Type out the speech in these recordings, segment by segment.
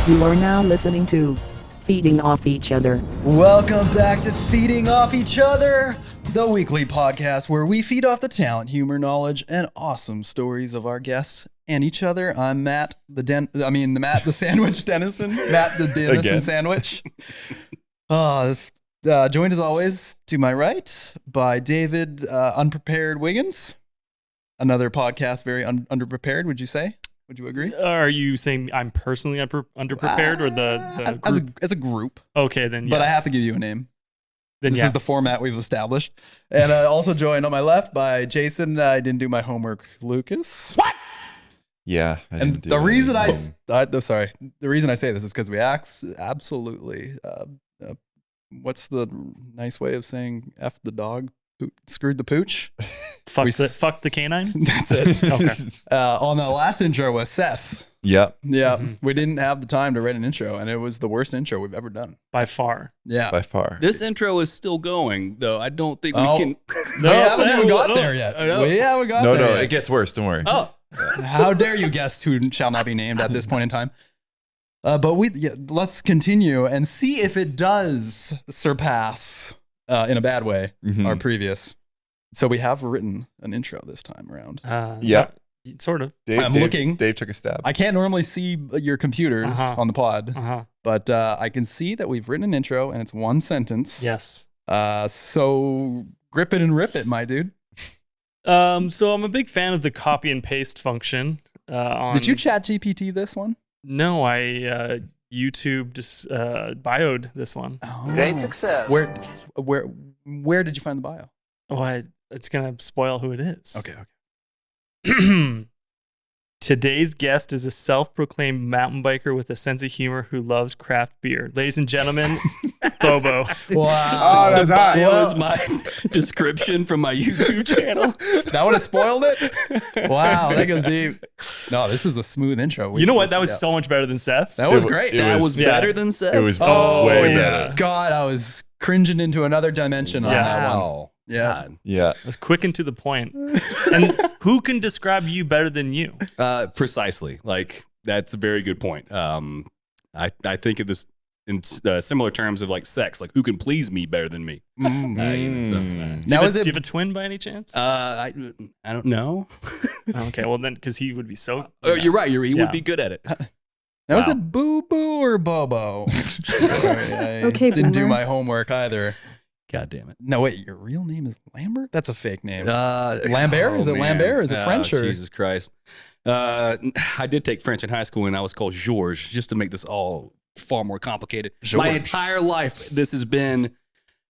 You are now listening to Feeding Off Each Other. Welcome back to Feeding Off Each Other, the weekly podcast where we feed off the talent, humor, knowledge, and awesome stories of our guests and each other. I'm Matt, Matt the Sandwich Dennison, Matt the Dennison Sandwich. Joined as always to my right by David Unprepared Wiggins. Another podcast very underprepared, would you say? Would you agree? Are you saying I'm personally underprepared or the group? As a group? Okay, then yes. But I have to give you a name. Then this is the format we've established. And also joined on my left by Jason. I didn't do my homework, Lucas. What? Yeah. The reason I say this is because we absolutely. What's the nice way of saying F the dog? Screwed the pooch. Fuck the canine. That's it. Okay. On the last intro was Seth. Yeah. Yeah. Mm-hmm. We didn't have the time to write an intro, and it was the worst intro we've ever done. By far. Yeah. By far. This intro is still going, though. I don't think we can. We haven't even got there yet. We haven't got there No, yet. it gets worse. Don't worry. Oh. How dare you guess who shall not be named at this point in time? But let's continue and see if it does surpass, in a bad way, our previous. So we have written an intro this time around. Yeah. Sort of. Dave took a stab. I can't normally see your computers on the pod, but I can see that we've written an intro and it's one sentence. Yes. So grip it and rip it, my dude. So I'm a big fan of the copy and paste function. Did you chat GPT this one? No, I YouTube just bioed this one. Oh. Great success. Where did you find the bio? Oh, it's gonna spoil who it is. Okay. Today's guest is a self-proclaimed mountain biker with a sense of humor who loves craft beer. Ladies and gentlemen, Bobo. Wow. Oh, that's hot. Bio is my description from my YouTube channel. That would have spoiled it? Wow, that goes deep. No, this is a smooth intro. You know what? That was so much better than Seth's. That was great. That was better than Seth. It was way better. God, I was cringing into another dimension on that one. Yeah. God. Yeah. It was quick and to the point. And who can describe you better than you? Precisely. Like, that's a very good point. I think of this in similar terms of like sex. Like, who can please me better than me? Do you have a twin by any chance? I don't know. Okay, well then, because he would be so. Oh, you're right. He would be good at it. Now, was it Boo Boo or Bobo? Sorry, I didn't do my homework either. God damn it. No, wait, your real name is Lambert? That's a fake name. Lambert? Is it Lambert? Is it French? Or? Jesus Christ. I did take French in high school and I was called Georges, just to make this all far more complicated. My entire life, this has been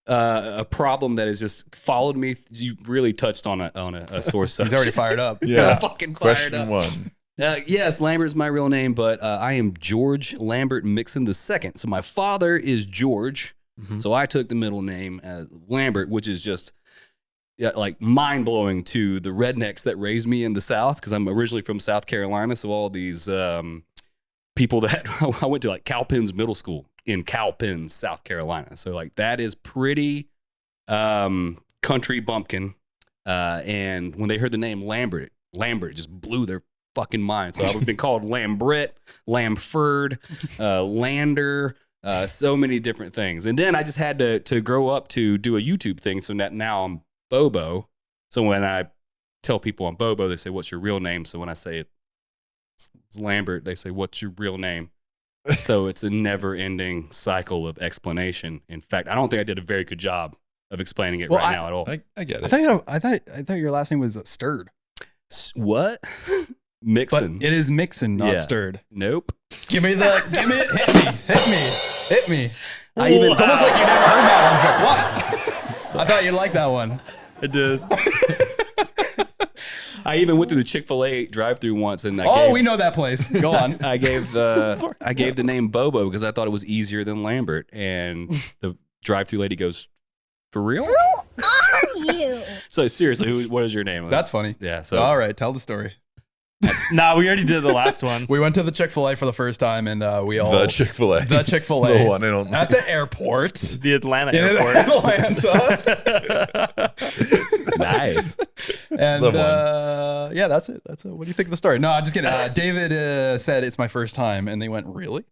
a problem that has just followed me. You really touched on a sore subject. He's already fired up. Yeah. Fucking fired Question up. one. Yes, Lambert is my real name, but I am George Lambert Mixon II. So my father is George. So I took the middle name as Lambert, which is just like mind-blowing to the rednecks that raised me in the South, because I'm originally from South Carolina. So all these people that I went to like Cowpens Middle School in Cowpens, South Carolina. So like that is pretty country bumpkin. And when they heard the name Lambert just blew their fucking mind. So I've been called Lambret, Lamford, Lander, so many different things. And then I just had to grow up to do a YouTube thing. So now I'm Bobo. So when I tell people I'm Bobo, they say, what's your real name? So when I say it's Lambert, they say, what's your real name? So it's a never ending cycle of explanation. In fact, I don't think I did a very good job of explaining it now at all. I get it. I thought your last name was Stirred. What? Mixon. But it is Mixon, not Stirred. Nope. Hit me. It's almost like you never heard that one before. What? I thought you'd like that one. I did. I even went through the Chick-fil-A drive-thru once, and we know that place. Go on. I gave the name Bobo because I thought it was easier than Lambert, and the drive-thru lady goes, "For real? Who are you?" So seriously, what is your name? That's funny. Yeah. So all right, tell the story. Nah, we already did the last one. We went to the Chick-fil-A for the first time, and we all The Chick-fil-A. The one and only. at the airport. The Atlanta airport. Atlanta. nice. And yeah, that's it. What do you think of the story? No, I'm just kidding. David said it's my first time, and they went, really?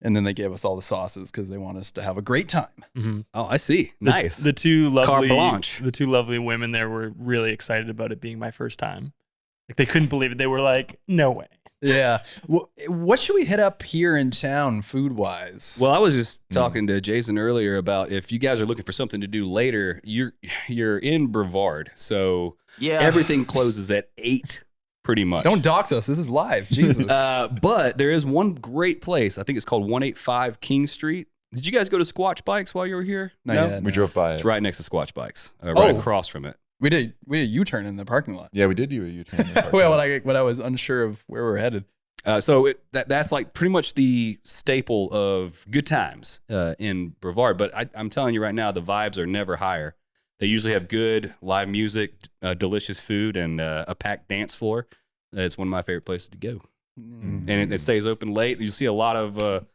And then they gave us all the sauces because they want us to have a great time. Mhm. Oh, I see. Nice. The two Carte blanche. lovely women there were really excited about it being my first time. Like they couldn't believe it. They were like, "No way." Yeah. What should we hit up here in town food wise? Well, I was just talking to Jason earlier about if you guys are looking for something to do later, you're in Brevard, so everything closes at 8 pretty much. Don't dox us. This is live. Jesus. But there is one great place. I think it's called 185 King Street. Did you guys go to Squatch Bikes while you were here? Not yet, We no. drove by it. It's right next to Squatch Bikes, right across from it. We did a U-turn in the parking lot. Yeah, we did do a U-turn. in the parking Well, lot. when I was unsure of where we were headed. So that's like pretty much the staple of good times in Brevard. But I'm telling you right now, the vibes are never higher. They usually have good live music, delicious food, and a packed dance floor. It's one of my favorite places to go. Mm. And it stays open late. You see a lot of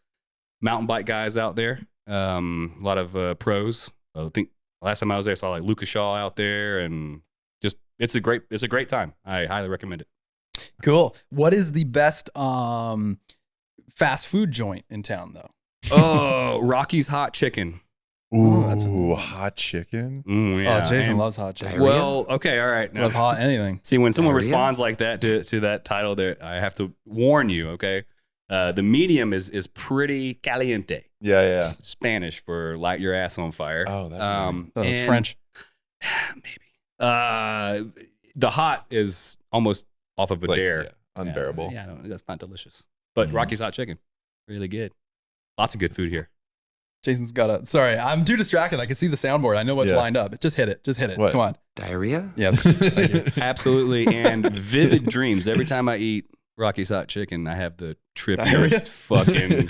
mountain bike guys out there, a lot of pros. I think last time I was there, I saw like Lucas Shaw out there, and just it's a great time. I highly recommend it. Cool. What is the best fast food joint in town, though? Oh, Rocky's Hot Chicken. Ooh, that's a- hot chicken. Yeah, oh, Jason and- loves hot chicken. Well, okay, all right. Now, Love hot anything. see, when someone Diarrhea? responds like that to that title, there, I have to warn you. Okay, the medium is pretty caliente, Yeah. Spanish for light your ass on fire. Oh, that's Oh, that's and- French. Maybe. The hot is almost off of a like, dare. yeah, unbearable. Yeah, that's not delicious. But Mhm. Rocky's Hot Chicken, really good. Lots of good food here. Jason's got a. Sorry, I'm too distracted. I can see the soundboard. I know what's Yeah. lined up. Just hit it. What? Come on. Diarrhea? Yes. Thank you. Absolutely, and vivid dreams. Every time I eat Rocky's Hot Chicken, I have the Diarrhea? trippiest fucking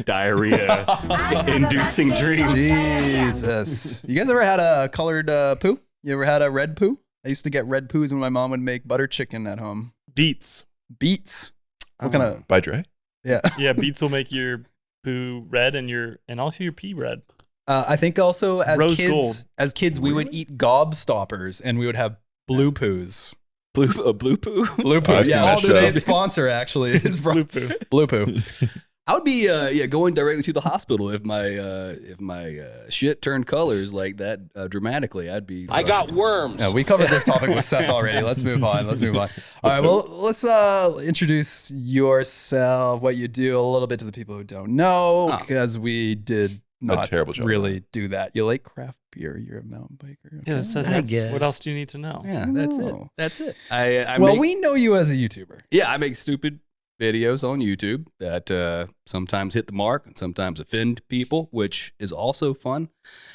diarrhea-inducing dreams. Jesus. You guys ever had a colored poo? You ever had a red poo? I used to get red poos when my mom would make butter chicken at home. Beets. Beets. What kind of? By Dre? Yeah. Yeah, beets will make your poo red and also your pee red. I think also as Rose kids, gold. we would eat gobstoppers and we would have blue poos. Blue poo. Blue poo. I've seen Yeah, that all today's show. sponsor actually is Blue from poo. blue poo. I would be going directly to the hospital if my shit turned colors like that dramatically. I'd be. I got worms. Yeah, we covered this topic with Seth already. Let's move on. All right. Well, let's introduce yourself, what you do, a little bit to the people who don't know, Oh. because we did not terrible job. really do that. You like craft beer. You're a mountain biker. Yeah, that says I that's, guess. what else do you need to know? Yeah, that's it. Oh. That's it. Well, we know you as a YouTuber. I make stupid videos on YouTube that sometimes hit the mark and sometimes offend people, which is also fun.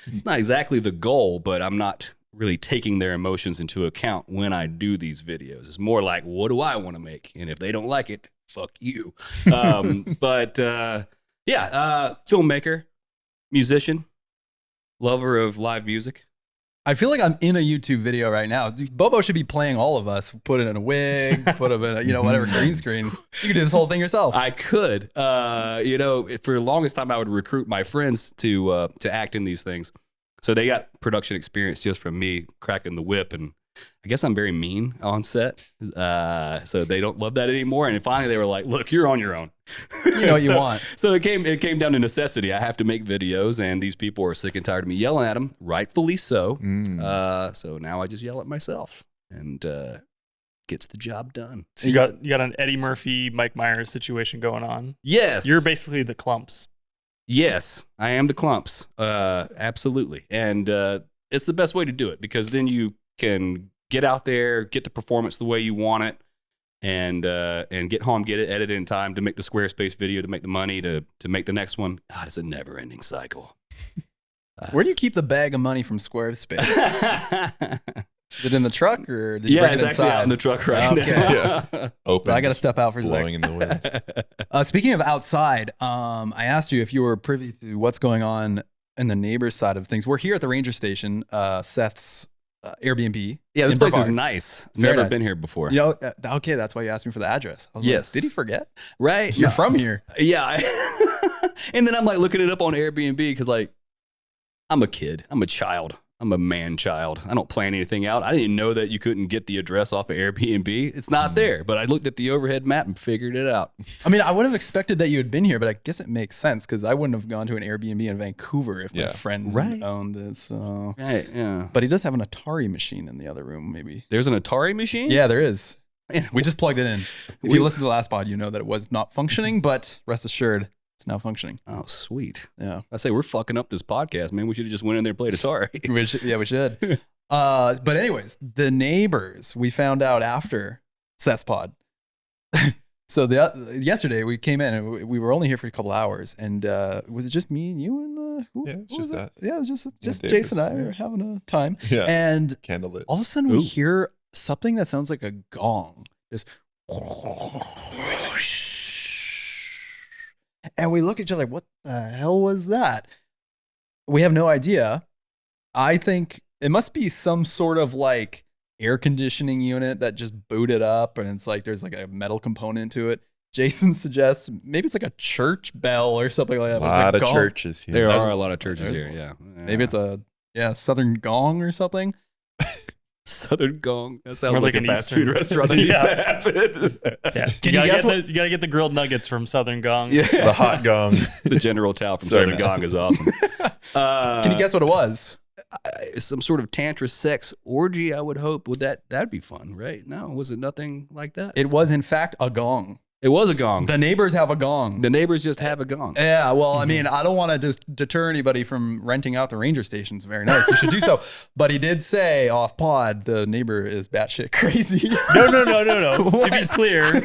It's not exactly the goal, but I'm not really taking their emotions into account when I do these videos. It's more like, what do I want to make? And if they don't like it, fuck you. Filmmaker, musician, lover of live music. I feel like I'm in a YouTube video right now. Bobo should be playing all of us. Put it in a wig. Put him in a, whatever green screen. You could do this whole thing yourself. I could, for the longest time, I would recruit my friends to act in these things. So they got production experience just from me cracking the whip, and I guess I'm very mean on set. So they don't love that anymore. And finally, they were like, "Look, you're on your own. You know what you want." So it came down to necessity. I have to make videos, and these people are sick and tired of me yelling at them, rightfully so. So now I just yell at myself, and gets the job done. So you got an Eddie Murphy, Mike Myers situation going on. Yes, You're basically the clumps. Yes, I am the clumps. Absolutely. And it's the best way to do it because then you can get out there, get the performance the way you want it, and get home, get it edited in time to make the Squarespace video, to make the money, to make the next one. God, it's a never-ending cycle. Where do you keep the bag of money from Squarespace? Is it in the truck or did you bring It's it actually inside? out in the truck right Okay. now. Open. I got to just step out for a second. blowing in the wind. Speaking of outside, I asked you if you were privy to what's going on in the neighbors side of things. We're here at the ranger station, Seth's Airbnb. Yeah, this in place is Brevard. nice. Very Never nice. been here before. You know, okay, that's why you asked me for the address. I was Yes. like, did he forget? Right? You're No. from here. Yeah. And then I'm like looking it up on Airbnb because like I'm a kid. I'm a child. I'm a man child. I don't plan anything out. I didn't know that you couldn't get the address off of Airbnb. It's not there, but I looked at the overhead map and figured it out. I mean, I would have expected that you had been here, but I guess it makes sense because I wouldn't have gone to an Airbnb in Vancouver if my friend owned it. So. Right, yeah. But he does have an Atari machine in the other room, maybe. There's an Atari machine? Yeah, there is. Man, We just plugged it in. If you listen to the last pod, you know that it was not functioning, but rest assured, it's now functioning. Oh, sweet. Yeah. I say we're fucking up this podcast, man. We should have just went in there and played Atari. We should. But anyways, the neighbors, we found out after Seth's pod. So yesterday we came in and we were only here for a couple hours, and was it just me and you and Yeah, it's just us. Yeah, it was just Davis, Jason and I were having a time. Yeah. And Candlelit. all of a sudden we hear something that sounds like a gong. Just and we look at each other like, what the hell was that? We have no idea. I think it must be some sort of like air conditioning unit that just booted up and it's like there's like a metal component to it. Jason suggests maybe it's like a church bell or something like that. A lot It's of gong. churches here. There are a lot of churches There's- here, yeah. Maybe it's a Southern gong or something. Southern Gong. That sounds More like like a an fast Eastern- food restaurant that used to happen. Yeah. Can you, you gotta guess get you gotta get the grilled nuggets from Southern Gong. The hot gong. The General Tao from Sorry, Southern man. Gong is awesome. Can you guess what it was? Some sort of tantra sex orgy, I would hope. That'd be fun, right? No, was it nothing like that? It was in fact a gong. It was a gong. The neighbors have a gong. The neighbors just have a gong. Yeah, well, I mean, I don't want to just deter anybody from renting out the ranger stations. Very nice. You should do so. But he did say off pod, the neighbor is batshit crazy. No. To be clear,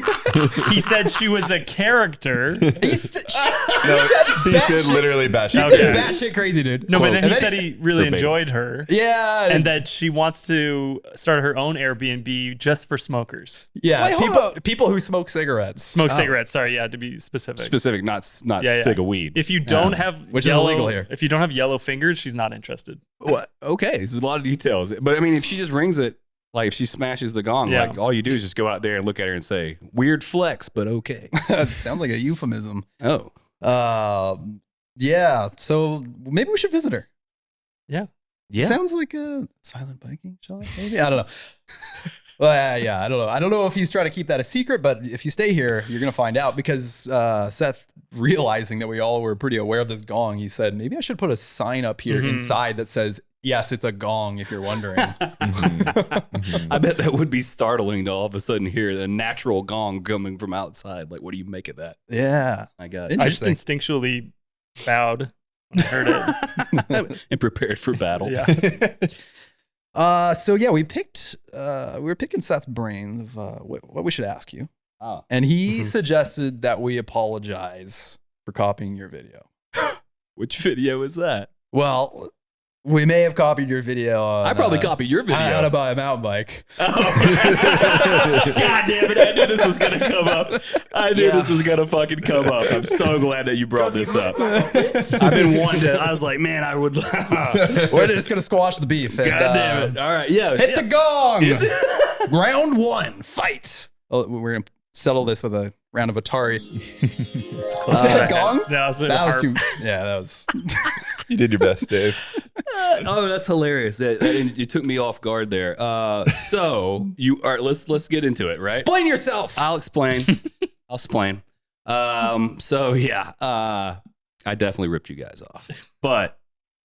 he said she was a character. he said Literally batshit. He Okay. said batshit crazy, dude. No, but then And he said he really verbatim. enjoyed her. Yeah. And that she wants to start her own Airbnb just for smokers. yeah, Wait, hold people who smoke cigarettes. Smoke cigarettes. Sorry, yeah, to be specific. Specific, not Yeah. cig of weed. If you don't have Which is yellow, illegal here. If you don't have yellow fingers, she's not interested. What? Okay, there's a lot of details. But I mean, if she just rings it, like if she smashes the gong, Yeah. like all you do is just go out there and look at her and say, "Weird flex, but okay." That sounds like a euphemism. Oh, Yeah. So maybe we should visit her. Yeah. yeah. Sounds like a silent biking shop, maybe. I don't know. Well, yeah, I don't know. I don't know if he's trying to keep that a secret, but if you stay here, you're gonna find out because Seth, realizing that we all were pretty aware of this gong, he said maybe I should put a sign up here inside that says, "Yes, it's a gong." If you're wondering. I bet that would be startling to all of a sudden hear a natural gong coming from outside. Like, what do you make of that? Yeah. My God. I just Interesting. instinctually bowed when I heard it. And prepared for battle. Yeah. So yeah, we were picking Seth's brain of what we should ask you, Oh. and he suggested that we apologize for copying your video. Which video is that? Well, we may have copied your video. On, I probably copied your video. How to buy a mountain bike. God damn it. I knew this was going to come up. I knew this was going to fucking come up. I'm so glad that you brought this up. I've been wanting to. I was like, man, I would. We're just gonna squash the beef. And, God damn it. All right. Yeah. Hit the gong. Round one, fight. Oh, we're gonna settle this with a round of Atari. Was it a gong? That was, That was too. Yeah, that was. You did your best, Dave. Oh, that's hilarious. You took me off guard there. So you all right, let's get into it, right? Explain yourself. I'll explain. I'll explain. So yeah, I definitely ripped you guys off. But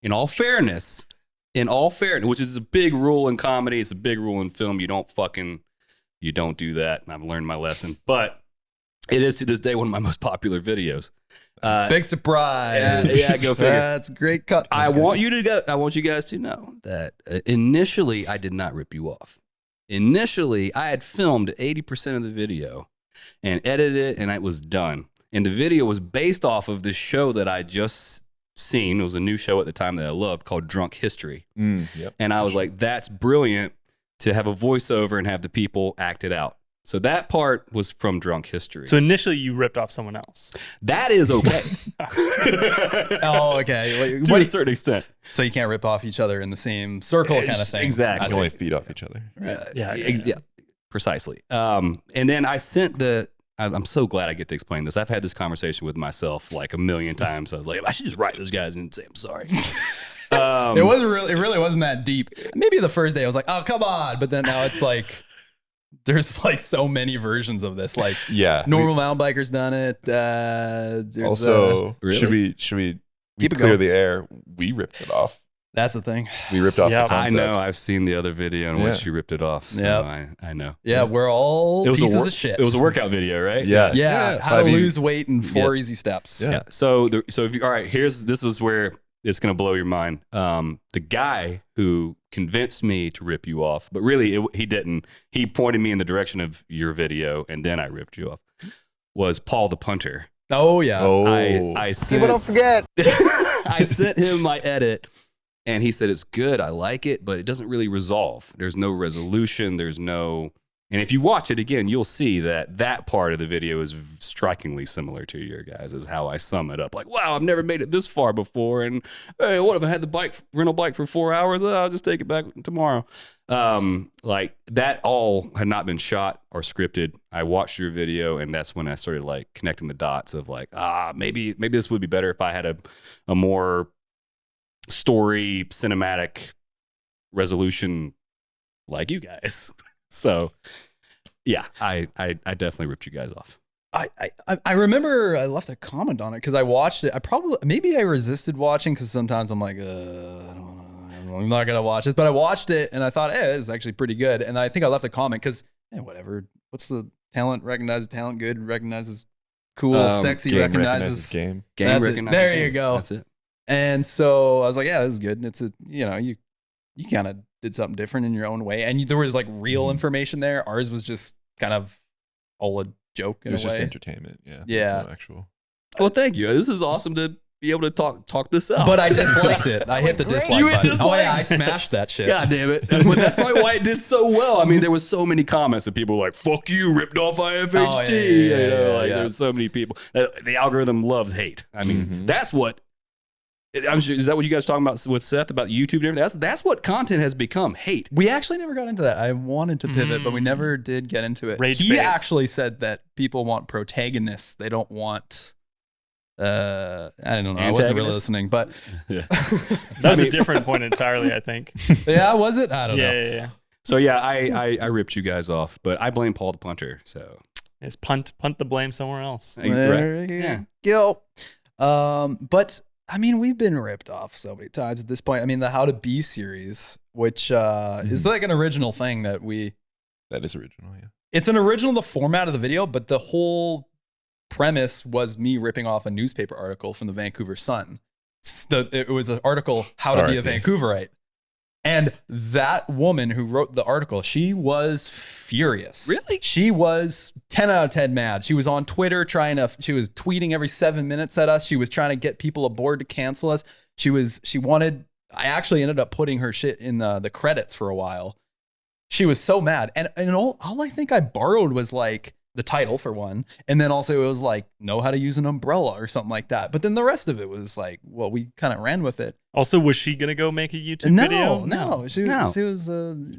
in all fairness, which is a big rule in comedy, it's a big rule in film, you don't do that. And I've learned my lesson. But it is to this day one of my most popular videos. Big surprise. Yeah, go figure. That's a great cut. I want you guys to know that initially I did not rip you off. Initially, I had filmed 80% of the video and edited it, and it was done. And the video was based off of this show that I just seen. It was a new show at the time that I loved called Drunk History. Yep. And I was like, that's brilliant to have a voiceover and have the people act it out. So that part was from Drunk History. So initially you ripped off someone else. That is okay. Oh, okay. To a certain extent. So you can't rip off each other in the same circle, kind of thing. Exactly. You can only feed off each other. Yeah, precisely. And then I sent I'm so glad I get to explain this. I've had this conversation with myself like a million times. I was like, I should just write those guys and say, I'm sorry. It wasn't really. It really wasn't that deep. Maybe the first day I was like, "Oh, come on!" But then now it's like, there's like so many versions of this. Like, Yeah. normal mountain bikers done it. There's, Also, Really? should we Keep it clear going. the air? We ripped it off. that's the thing. We ripped off Yeah, the I concept. know. I've seen the other video in which Yeah. you ripped it off. So Yep. I know. Yeah, we're all It was pieces a of shit. It was a workout video, right? Yeah. Yeah, how to 5 lose weight in 4 easy steps. Yeah. Yeah. So if you, all right, this was where it's gonna blow your mind. The guy who convinced me to rip you off, but really he didn't. He pointed me in the direction of your video, and then I ripped you off. Was Paul the punter? Oh yeah. Oh. I sent, forget. I sent him my edit, and he said it's good. I like it, but it doesn't really resolve. There's no resolution. There's no. And if you watch it again, you'll see that part of the video is strikingly similar to your guys. Is how I sum it up. Like, wow, I've never made it this far before, and hey, what if I had the rental bike for 4 hours? I'll just take it back tomorrow. Like that all had not been shot or scripted. I watched your video, and that's when I started like connecting the dots of like, maybe this would be better if I had a more story cinematic resolution like you guys. So yeah, I definitely ripped you guys off. I remember I left a comment on it because I watched it. Maybe I resisted watching because sometimes I'm like, I'm not gonna watch this. But I watched it and I thought, hey, it's actually pretty good. And I think I left a comment because, whatever. What's the talent? Recognizes talent. Good recognizes cool. Sexy Game recognizes game. Game That's it. recognizes There game. you go. That's it. And so I was like, yeah, this is good. And it's you kind of did something different in your own way. And there was like real information there. Ours was just kind of all a joke It in was a just way. entertainment. Yeah. There's Yeah. no actual. Well, thank you. This is awesome to be able to talk this out. But I disliked it. I hit the dislike You hit button. dislike? Oh yeah, I smashed that shit. God damn it. But that's probably why it did so well. I mean, there was so many comments of people like, fuck you, ripped off IFHT. Oh, yeah, You know, like, yeah. there's so many people. The algorithm loves hate. I mean, Mhm. that's what, I'm sure, is that what you guys talking about with Seth about YouTube and everything? That's what content has become, hate. We actually never got into that. I wanted to pivot, but we never did get into it. Rage He bait. actually said that people want protagonists. They don't want I don't know. I wasn't really Antagonists? listening, but Yeah. That was a different point entirely, I think. yeah, was it? I don't know. Yeah. So yeah, I ripped you guys off, but I blame Paul the punter. So It's punt the blame somewhere else. There you Yeah. go. But I mean, we've been ripped off so many times at this point. I mean, the How to Be series, which is like an original thing that That is original. Yeah. it's an original, the format of the video, but the whole premise was me ripping off a newspaper article from the Vancouver Sun. It was an article, How to Be a RIP. Vancouverite. And that woman who wrote the article, she was furious. Really? She was 10 out of 10 mad. She was on Twitter she was tweeting every 7 minutes at us. She was trying to get people aboard to cancel us. I actually ended up putting her shit in the credits for a while. She was so mad. And all I think I borrowed was like the title for one. And then also it was like, know how to use an umbrella or something like that. But then the rest of it was like, well, we kind of ran with it. Also, was she going to go make a YouTube video? No. She No. was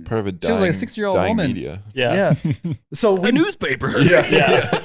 Part of a dying, She was like a 6-year-old dying woman. media. Yeah. So a newspaper. Yeah.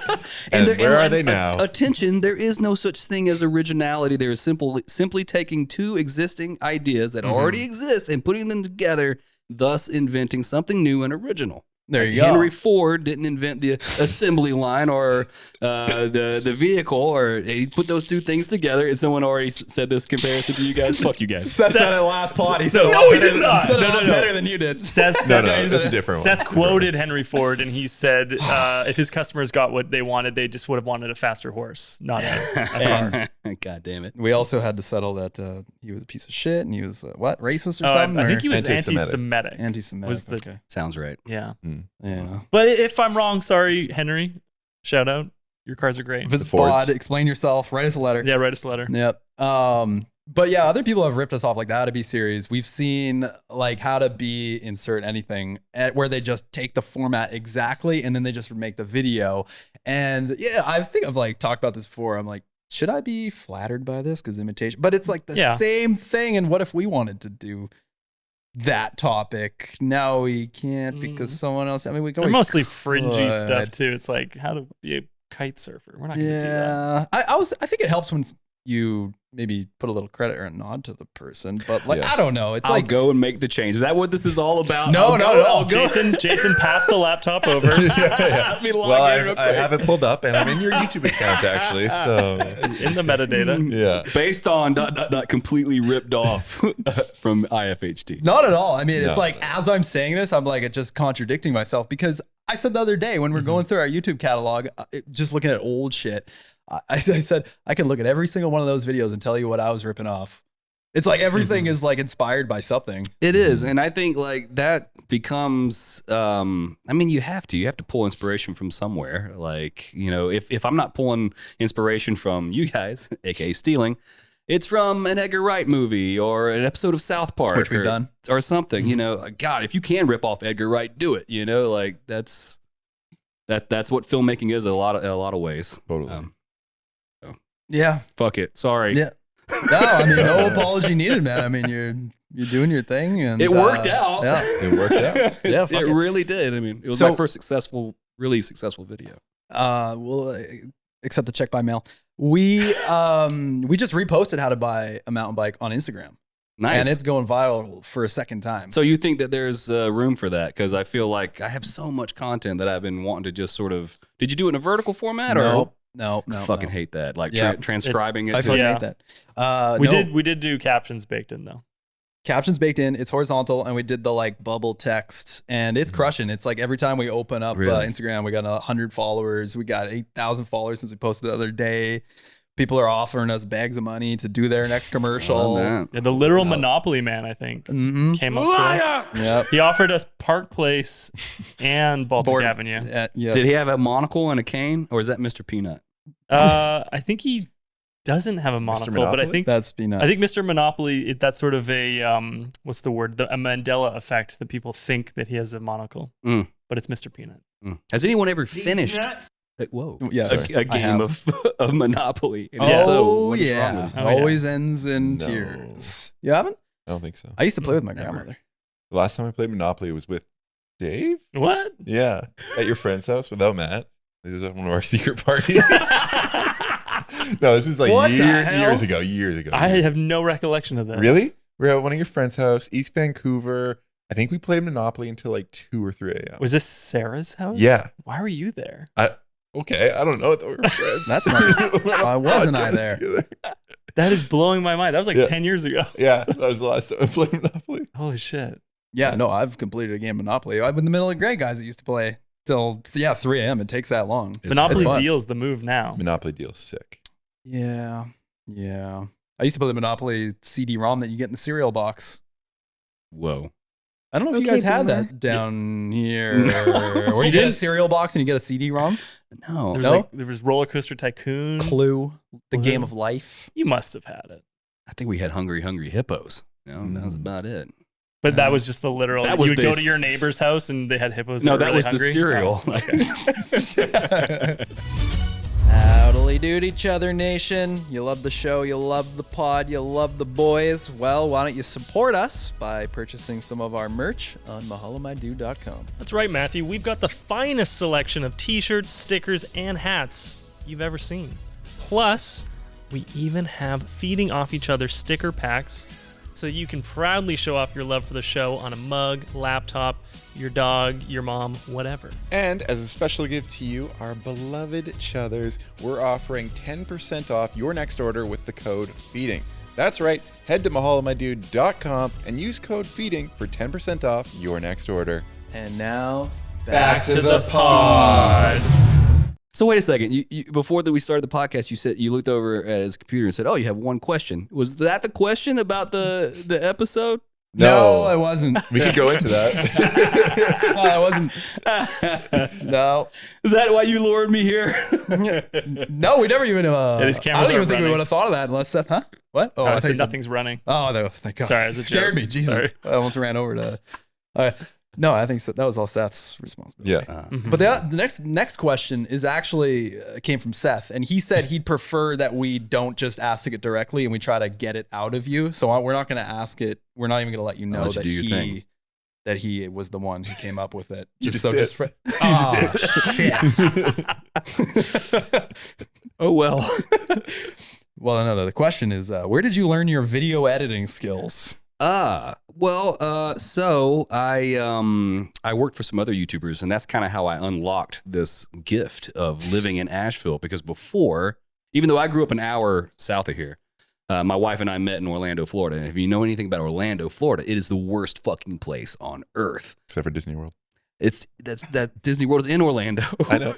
And where are they like, now? Attention, there is no such thing as originality. There is simply taking two existing ideas that already exist and putting them together, thus inventing something new and original. there you go. Henry Ford didn't invent the assembly line or the vehicle, or he put those two things together. And someone already said this comparison to you guys. Fuck you guys. Seth said it last pod. He said it No, he did not. He said it a No, lot no, no. better than you did. Seth No, that's a different one. Seth quoted Henry Ford, and he said if his customers got what they wanted, they just would have wanted a faster horse, not a car. God damn it. We also had to settle that he was a piece of shit and he was racist or Oh, something. I think or he was Anti-Semitic. anti-Semitic. anti-Semitic. was the- okay. Sounds right. Yeah. Yeah. But if I'm wrong, sorry, Henry. Shout out. Your cars are great. Visit Fords. pod, explain yourself, write us a letter. Yeah, write us a letter. Yep. But yeah, other people have ripped us off like the How to Be series. We've seen like How to Be insert anything where they just take the format exactly and then they just make the video. And yeah, I think I've like talked about this before. I'm like, should I be flattered by this? Because imitation, but it's like the Yeah. same thing. And what if we wanted to do that topic? No, we can't because someone else. I mean, we can They're always mostly fringy could. stuff too. It's like how to be a kite surfer. We're not going to do that. Yeah, I think it helps when you maybe put a little credit or a nod to the person. But like, Yeah. I don't know. It's I'll like, go and make the change. Is that what this is all about? No, I'll go. Jason, pass the laptop over. Let me log Well, in real I quick. have it pulled up, and I'm in your YouTube account actually. So In the metadata. yeah, Based on ... completely ripped off from IFHT. not at all. I mean, it's No. like, as I'm saying this, I'm like just contradicting myself because I said the other day when we're going through our YouTube catalog, just looking at old shit, I said, I can look at every single one of those videos and tell you what I was ripping off. It's like everything is like inspired by something. It is, and I think like that becomes. I mean, you have to pull inspiration from somewhere. Like, you know, if I'm not pulling inspiration from you guys, aka stealing, it's from an Edgar Wright movie or an episode of South Park, Which we've done. or something. You know, God, if you can rip off Edgar Wright, do it. You know, like that's what filmmaking is in a lot of ways. totally. Yeah. Fuck it. Sorry. Yeah. No, I mean, no apology needed, man. I mean, you're doing your thing, and It worked out. Yeah. It worked out. Yeah, fuck it it. really did. I mean, it was So- my first really successful video. We'll accept the check by mail. We just reposted how to buy a mountain bike on Instagram, Nice. and it's going viral for a second time. So you think that there's room for that? Because I feel like I have so much content that I've been wanting to just sort of. Did you do it in a vertical format or? No, I fucking hate that. Like Yeah. transcribing it. I to- fucking Yeah. hate that. We did do captions baked in though. Captions baked in. It's horizontal, and we did the like bubble text, and it's crushing. It's like every time we open up Really? Instagram, we got 100 followers. We got 8,000 followers since we posted the other day. People are offering us bags of money to do their next commercial. Love that. Yeah, the literal Monopoly man, I think, Mm-hmm. came up to us. Yep. He offered us Park Place and Baltic Board- Avenue. Yes. Did he have a monocle and a cane, or is that Mr. Peanut? I think he doesn't have a monocle, but I Monopoly? think That's peanut. I think Mr. Monopoly, that's sort of a what's the word? A Mandela effect that people think that he has a monocle, Mm. but it's Mr. Peanut. Has anyone ever finished? Whoa. Yes, a I game have. of Monopoly. And Yes. if so, Oh what is wrong yeah, with it? Oh, yeah. always ends in No. tears. You haven't? I don't think so. I used to play with my Never. grandmother. The last time I played Monopoly was with Dave. What? Yeah, at your friend's house without Matt. This was at one of our secret parties. No, this is like What the hell? years ago. Years ago. I years have no recollection of this. Really? We're at one of your friends' house, East Vancouver. I think we played Monopoly until like 2 or 3 a.m. Was this Sarah's house? Yeah. Why were you there? Okay, I don't know. We're friends. That's not- We're on a Why wasn't I podcast there? together. That is blowing my mind. That was like Yeah. 10 years ago. Yeah, that was the last time I played Monopoly. Holy shit. Yeah, no, I've completed a game of Monopoly. I'm in the middle of grade guys that used to play till 3 a.m. It takes that long. Monopoly fun. Deal's the move now. Monopoly deal's sick. Yeah, yeah. I used to play the Monopoly CD-ROM that you get in the cereal box. Whoa. I don't know if you Okay, guys had boomer. that down here. No. Where you get a cereal box and you get a CD-ROM. No. There was Roller Coaster Tycoon. Clue, the Clue. game of life. You must have had it. I think we had Hungry Hippos. You know, that was about it. But that was just the literal. That You was would go the to your neighbor's house and they had hippos. No, were that really was hungry. the cereal. Oh, okay. Howdily dood each other, nation. You love the show, you love the pod, you love the boys. Well, why don't you support us by purchasing some of our merch on mahalamaido.com. That's right, Matthew. We've got the finest selection of t-shirts, stickers, and hats you've ever seen. Plus, we even have feeding off each other sticker packs so that you can proudly show off your love for the show on a mug, laptop, your dog, your mom, whatever. And as a special gift to you, our beloved Chuthers, we're offering 10% off your next order with the code FEEDING. That's right, head to mahalamaidude.com and use code FEEDING for 10% off your next order. And now, Back to the pod. So wait a second. You before that we started the podcast, you said you looked over at his computer and said, "Oh, you have one question." Was that the question about the episode? No, I wasn't. We could go into that. No, I wasn't. No. Is that why you lured me here? No, we never even. his I cameras don't even aren't think we running. would have thought of that unless Seth, huh? What? Oh, I thought said you said- nothing's running. Oh, no, thank God. Sorry, it was a scared joke. me. Jesus. Sorry. I almost ran over to. No, I think so. That was all Seth's responsibility. Yeah. But the next question is actually came from Seth, and he said he'd prefer that we don't just ask it directly and we try to get it out of you. So we're not going to ask it. We're not even going to let you know let you that do your thing. that he was the one who came up with it. You just did. You just did. Oh well. Well, no, the question is, where did you learn your video editing skills? So I worked for some other YouTubers, and that's kind of how I unlocked this gift of living in Asheville. Because before, even though I grew up an hour south of here, my wife and I met in Orlando, Florida. And if you know anything about Orlando, Florida, it is the worst fucking place on earth. Except for Disney World. That Disney World is in Orlando. I know.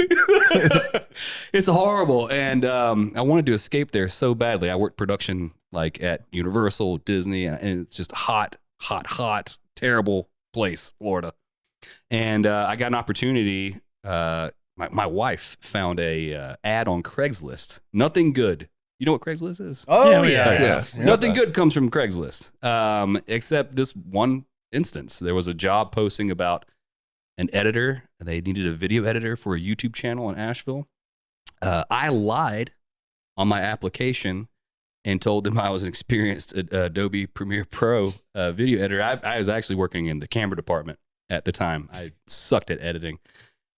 It's horrible, and I wanted to escape there so badly. I worked production like at Universal, Disney, and it's just hot, terrible place, Florida. And I got an opportunity. My wife found a ad on Craigslist. Nothing good. You know what Craigslist is? Oh, Yeah. Nothing good comes from Craigslist, except this one instance. There was a job posting about an editor. They needed a video editor for a YouTube channel in Asheville. I lied on my application and told them I was an experienced Adobe Premiere Pro video editor. I was actually working in the camera department at the time. I sucked at editing.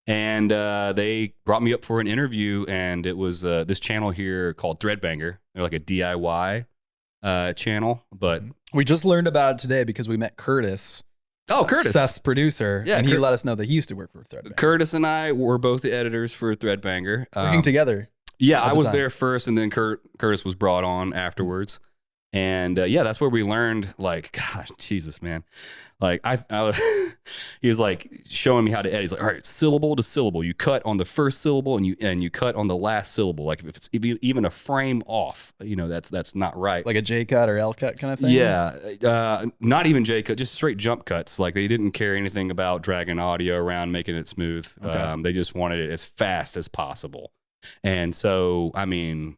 And they brought me up for an interview, and it was this channel here called Threadbanger. They're like a DIY channel, but We just learned about it today because we met Curtis. Curtis. Seth's producer. Yeah, and he let us know that he used to work for Threadbanger. Curtis and I were both the editors for Threadbanger. Working together. Yeah, at I the was time. there first, and then Curtis was brought on afterwards. And that's where we learned, like, God, Jesus, man. Like, he was like showing me how to edit. He's like, all right, syllable to syllable. You cut on the first syllable, and you cut on the last syllable. Like, if it's even a frame off, that's not right. Like a J cut or L cut kind of thing? Yeah, not even J cut, just straight jump cuts. Like, they didn't care anything about dragging audio around, making it smooth. Okay. They just wanted it as fast as possible. And so, I mean,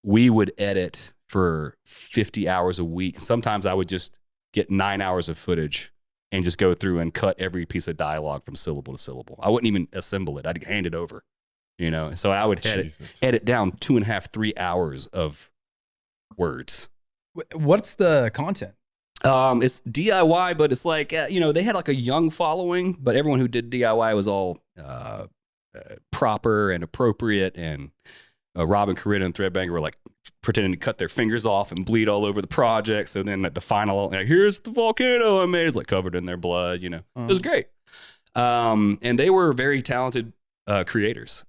we would edit for 50 hours a week. Sometimes I would just get 9 hours of footage and just go through and cut every piece of dialogue from syllable to syllable. I wouldn't even assemble it. I'd hand it over, So I would edit down 2.5, 3 hours of words. What's the content? It's DIY, but it's like, they had like a young following, but everyone who did DIY was all proper and appropriate. And Rob and Corinna and Threadbanger were like pretending to cut their fingers off and bleed all over the project. So then at the final, like, here's the volcano I made. It's like covered in their blood, It was great. And they were very talented creators.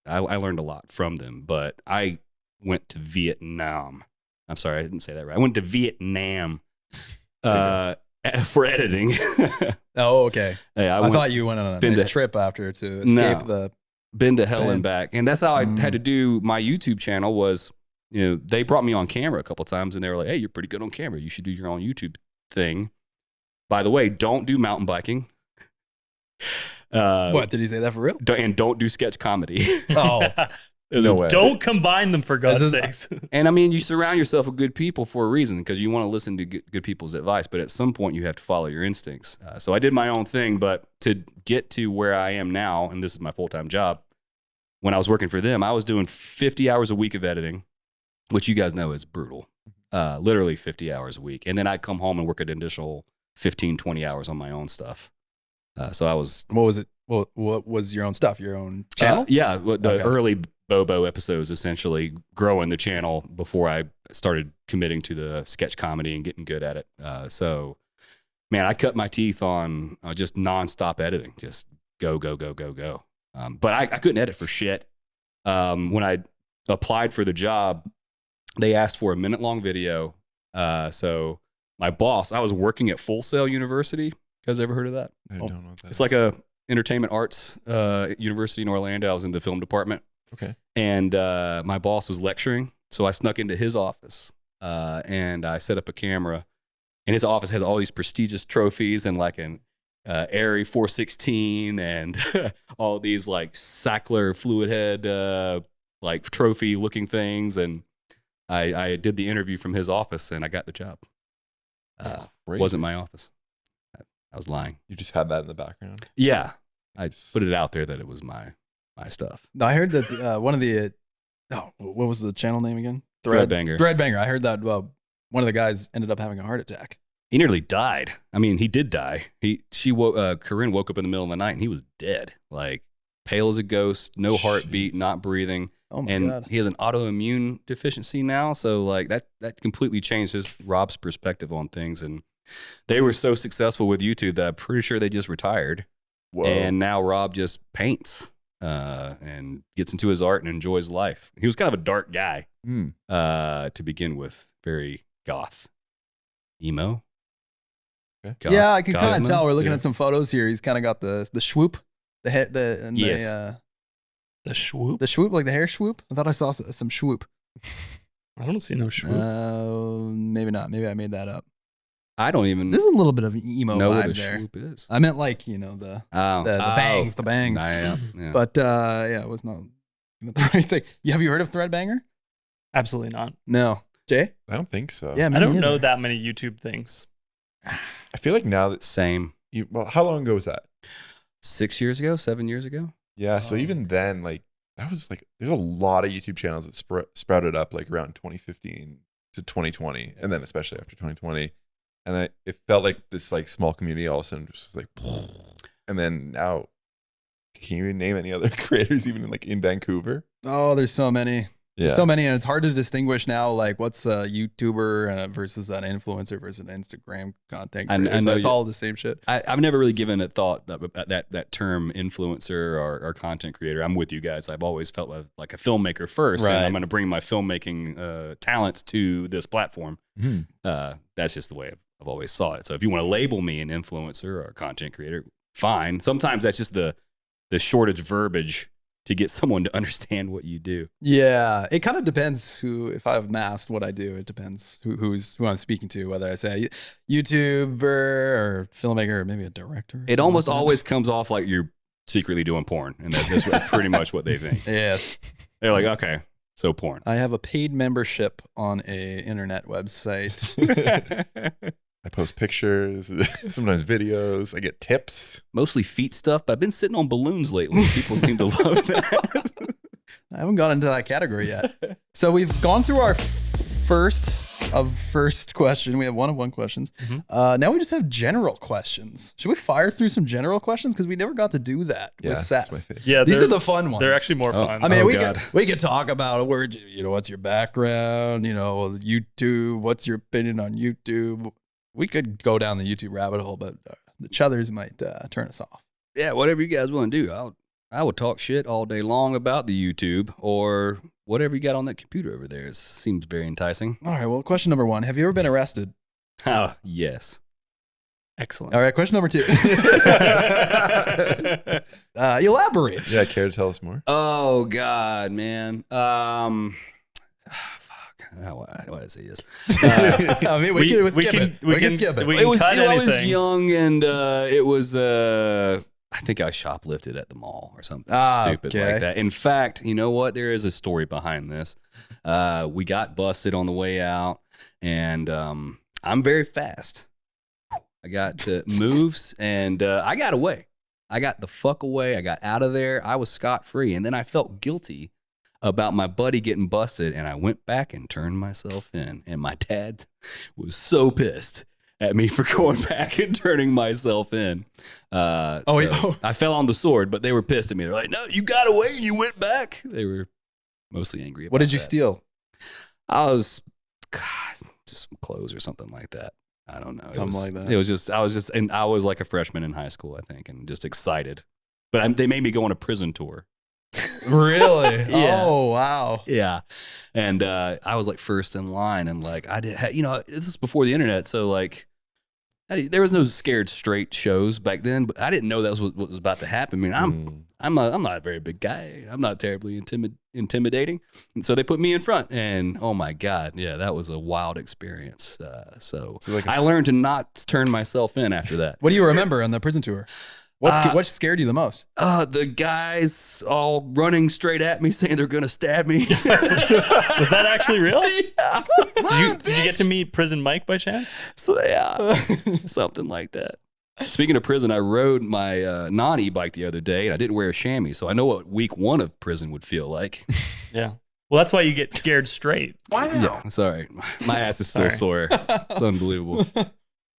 I learned a lot from them, but I went to Vietnam. I'm sorry, I didn't say that right. I went to Vietnam for editing. Oh, okay. Hey, I thought you went on a nice trip after to escape the... Been to hell and back. And that's how I had to do my YouTube channel was, they brought me on camera a couple of times, and they were like, hey, you're pretty good on camera. You should do your own YouTube thing. By the way, don't do mountain biking. What, did he say that for real? And don't do sketch comedy. Oh, No way. Don't combine them, for God's sakes. And I mean, you surround yourself with good people for a reason, because you want to listen to good people's advice, but at some point you have to follow your instincts. So I did my own thing, but to get to where I am now, and this is my full-time job, when I was working for them, I was doing 50 hours a week of editing, which you guys know is brutal. Literally 50 hours a week. And then I'd come home and work an additional 15, 20 hours on my own stuff. So I was... What was it? What was your own stuff? Your own channel? The early Bobo episodes, essentially growing the channel before I started committing to the sketch comedy and getting good at it. So, man, I cut my teeth on just nonstop editing. Just go. But I couldn't edit for shit. When I applied for the job, they asked for a minute-long video. So my boss, I was working at Full Sail University. You guys ever heard of that? I don't know what that It's like a entertainment arts university in Orlando. I was in the film department. Okay. And my boss was lecturing, so I snuck into his office and I set up a camera. And his office has all these prestigious trophies and like an Airy 416 and all these like Sackler fluid head like trophy looking things. And I did the interview from his office, and I got the job. Great. Wasn't my office. I was lying. You just had that in the background? Yeah, I put it out there that it was my stuff. I heard that one of the... what was the channel name again? Threadbanger. Threadbanger. I heard that one of the guys ended up having a heart attack. He nearly died. I mean, he did die. Corinne woke up in the middle of the night and he was dead, like pale as a ghost, no heartbeat, not breathing. Oh my and God. he has an autoimmune deficiency now. So like that completely changed Rob's perspective on things. And they were so successful with YouTube that I'm pretty sure they just retired. Whoa. And now Rob just paints and gets into his art and enjoys life. He was kind of a dark guy to begin with, very goth, emo. Okay. Goth, Yeah, I can kind of goth tell. emo. We're looking Yeah. at some photos here. He's kind of got the swoop, the head, Yes. The swoop. the swoop, like the hair swoop. I thought I saw some swoop. I don't see no swoop. Maybe not. Maybe I made that up. I don't even There's a little bit of emo know what vibe a there. swoop is. I meant like the bangs, the bangs. Yeah. But yeah, it was not the right thing. Have you heard of Threadbanger? Absolutely not. No. Jay? I don't think so. Yeah, me I don't neither. know that many YouTube things. I feel like now that Same. well, how long ago was that? 6 years ago, 7 years ago. Yeah. So Oh. even then, like that was like there's a lot of YouTube channels that sprouted up like around 2015 to 2020, and then especially after 2020, and it felt like this like small community all of a sudden just like, and then now, can you name any other creators even like in Vancouver? Oh, there's so many. Yeah. There's so many, and it's hard to distinguish now, like what's a YouTuber versus an influencer versus an Instagram content I creator. So know it's you- all the same shit. I've never really given it thought that term influencer or content creator. I'm with you guys. I've always felt like a filmmaker first, and Right. I'm going to bring my filmmaking talents to this platform. Mhm. That's just the way I've always saw it. So if you want to label me an influencer or a content creator, fine. Sometimes that's just the shortage verbiage to get someone to understand what you do. Yeah, it kind of depends if I've masked what I do. It depends who I'm speaking to, whether I say YouTuber or filmmaker or maybe a director. It almost always comes off like you're secretly doing porn, and that's pretty much what they think. Yes. They're like, okay, so porn. I have a paid membership on a internet website. I post pictures, sometimes videos. I get tips. Mostly feet stuff, but I've been sitting on balloons lately. People seem to love that. I haven't gone into that category yet. So we've gone through our first question. We have one questions. Now we just have general questions. Should we fire through some general questions? Because we never got to do that Yeah, with that's Seth. my favorite. Yeah, These are the fun ones. They're actually more Oh. fun. I mean, Oh, we God. could talk about what's your background, YouTube, what's your opinion on YouTube. We could go down the YouTube rabbit hole, but the chuthers might turn us off. Yeah, whatever you guys want to do. I would talk shit all day long about the YouTube or whatever you got on that computer over there. It seems very enticing. All right, well, question number 1. Have you ever been arrested? Oh, yes. Excellent. All right, question number 2. Elaborate. Yeah, care to tell us more? Oh, God, man. Fuck. Why did I say yes? I mean, we can skip it. We can skip it. we- It was, cut I was anything. young, and it was I think I shoplifted at the mall or something stupid okay. like that. In fact, you know what? There is a story behind this. We got busted on the way out, and I'm very fast. I got moves, and I got away. I got the fuck away. I got out of there. I was scot-free, and then I felt guilty about my buddy getting busted, and I went back and turned myself in, and my dad was so pissed at me for going back and turning myself in. I fell on the sword, but they were pissed at me. They're like, "No, you got away and you went back." They were mostly angry about What did you that. steal? I was, God, just some clothes or something like that. I don't know. Something like that. It was just, and I was like a freshman in high school, I think, and just excited. But they made me go on a prison tour. Really? Yeah. Oh, wow. Yeah. And I was like first in line, and like I did, this is before the internet. So like there was no Scared Straight shows back then, but I didn't know that was what was about to happen. I mean, I'm not a very big guy. I'm not terribly intimidating. And so they put me in front, and oh my God. Yeah, that was a wild experience. So So like I learned to not turn myself in after that. What do you remember on the prison tour? What scared you the most? The guys all running straight at me saying they're going to stab me. Was that actually real? Yeah. Did you get to meet Prison Mike by chance? So yeah, something like that. Speaking of prison, I rode my non-e-bike the other day, and I didn't wear a chamois, so I know what week 1 of prison would feel like. Yeah. Well, that's why you get scared straight. Yeah, sorry. My ass is still Sorry. sore. It's unbelievable.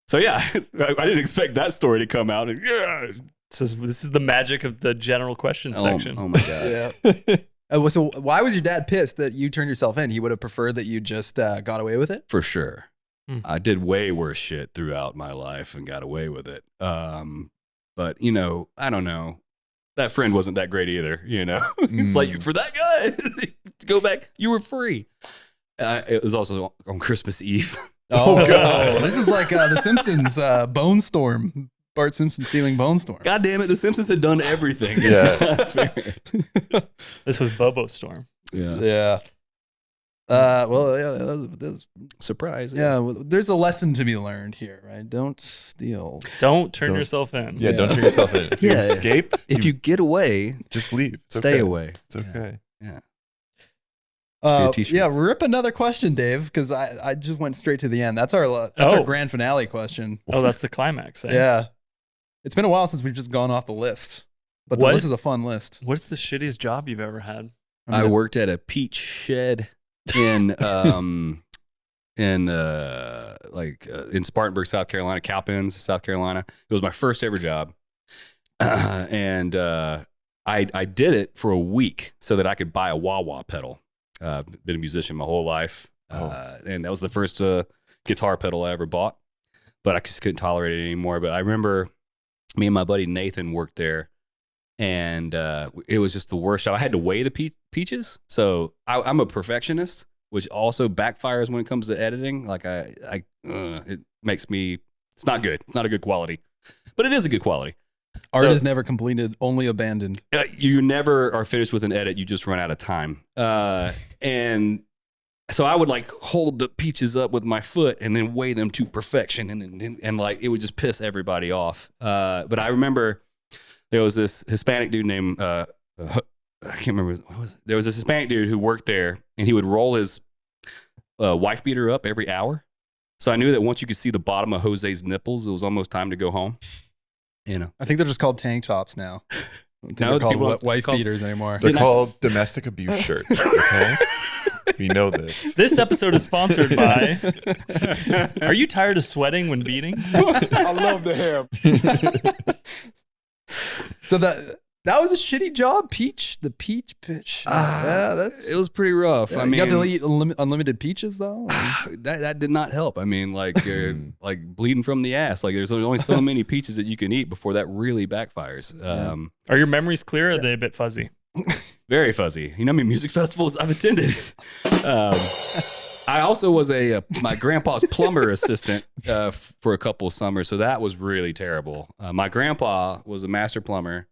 So yeah, I didn't expect that story to come out. And, yeah. This is the magic of the general question section. Oh my God. Yeah. So why was your dad pissed that you turned yourself in? He would have preferred that you just got away with it? For sure. Hmm. I did way worse shit throughout my life and got away with it. But, you know, I don't know. That friend wasn't that great either, you know? It's like, for that guy, go back. You were free. It was also on Christmas Eve. Oh, God. This is like The Simpsons Bone Storm. Bart Simpson stealing Bone Storm. God damn it. The Simpsons had done everything. It's Yeah. not fair. This was Bobo Storm. Yeah. Well, yeah, that was Surprise. yeah, well, there's a lesson to be learned here, right? Don't steal. Don't turn Don't- yourself in. Yeah, don't turn yourself in. If you Yeah. escape, If you get away, just leave. It's stay okay. away. It's okay. Yeah. Be a t-shirt. Yeah, rip another question, Dave, because I just went straight to the end. That's our Oh. grand finale question. Oh, that's the climax. Eh? Yeah, it's been a while since we've just gone off the list, but What? this is a fun list. What's the shittiest job you've ever had? I worked at a peach shed in Spartanburg, South Carolina, Cowpens, South Carolina. It was my first ever job, and I did it for a week so that I could buy a wah-wah pedal. Been a musician my whole life, and that was the first guitar pedal I ever bought. But I just couldn't tolerate it anymore. But I remember me and my buddy Nathan worked there, and it was just the worst job. I had to weigh the peaches, so I'm a perfectionist, which also backfires when it comes to editing. Like it makes me. It's not good. It's not a good quality, but it is a good quality. Art So- is never completed, only abandoned. You never are finished with an edit. You just run out of time. And so I would like hold the peaches up with my foot and then weigh them to perfection, and like it would just piss everybody off. But I remember there was this Hispanic dude named I can't remember what was it. There was this Hispanic dude who worked there, and he would roll his wife beater up every hour. So I knew that once you could see the bottom of Jose's nipples, it was almost time to go home. You know. I think they're just called tank tops now. I don't think No, they're people called don't- wife called- beaters anymore. They're Didn't I- called domestic abuse shirts. Okay, we know this. This episode is sponsored by. Are you tired of sweating when beating? I love the hair. So that was a shitty job. The peach pitch. Yeah, that's. It was pretty rough. Yeah, I you mean, got to eat unlimited peaches though. that did not help. I mean, like like bleeding from the ass. Like there's only so many peaches that you can eat before that really backfires. Are your memories clear or are they a bit fuzzy? Very fuzzy. You know how many music festivals I've attended? I also was my grandpa's plumber assistant for a couple of summers, so that was really terrible. My grandpa was a master plumber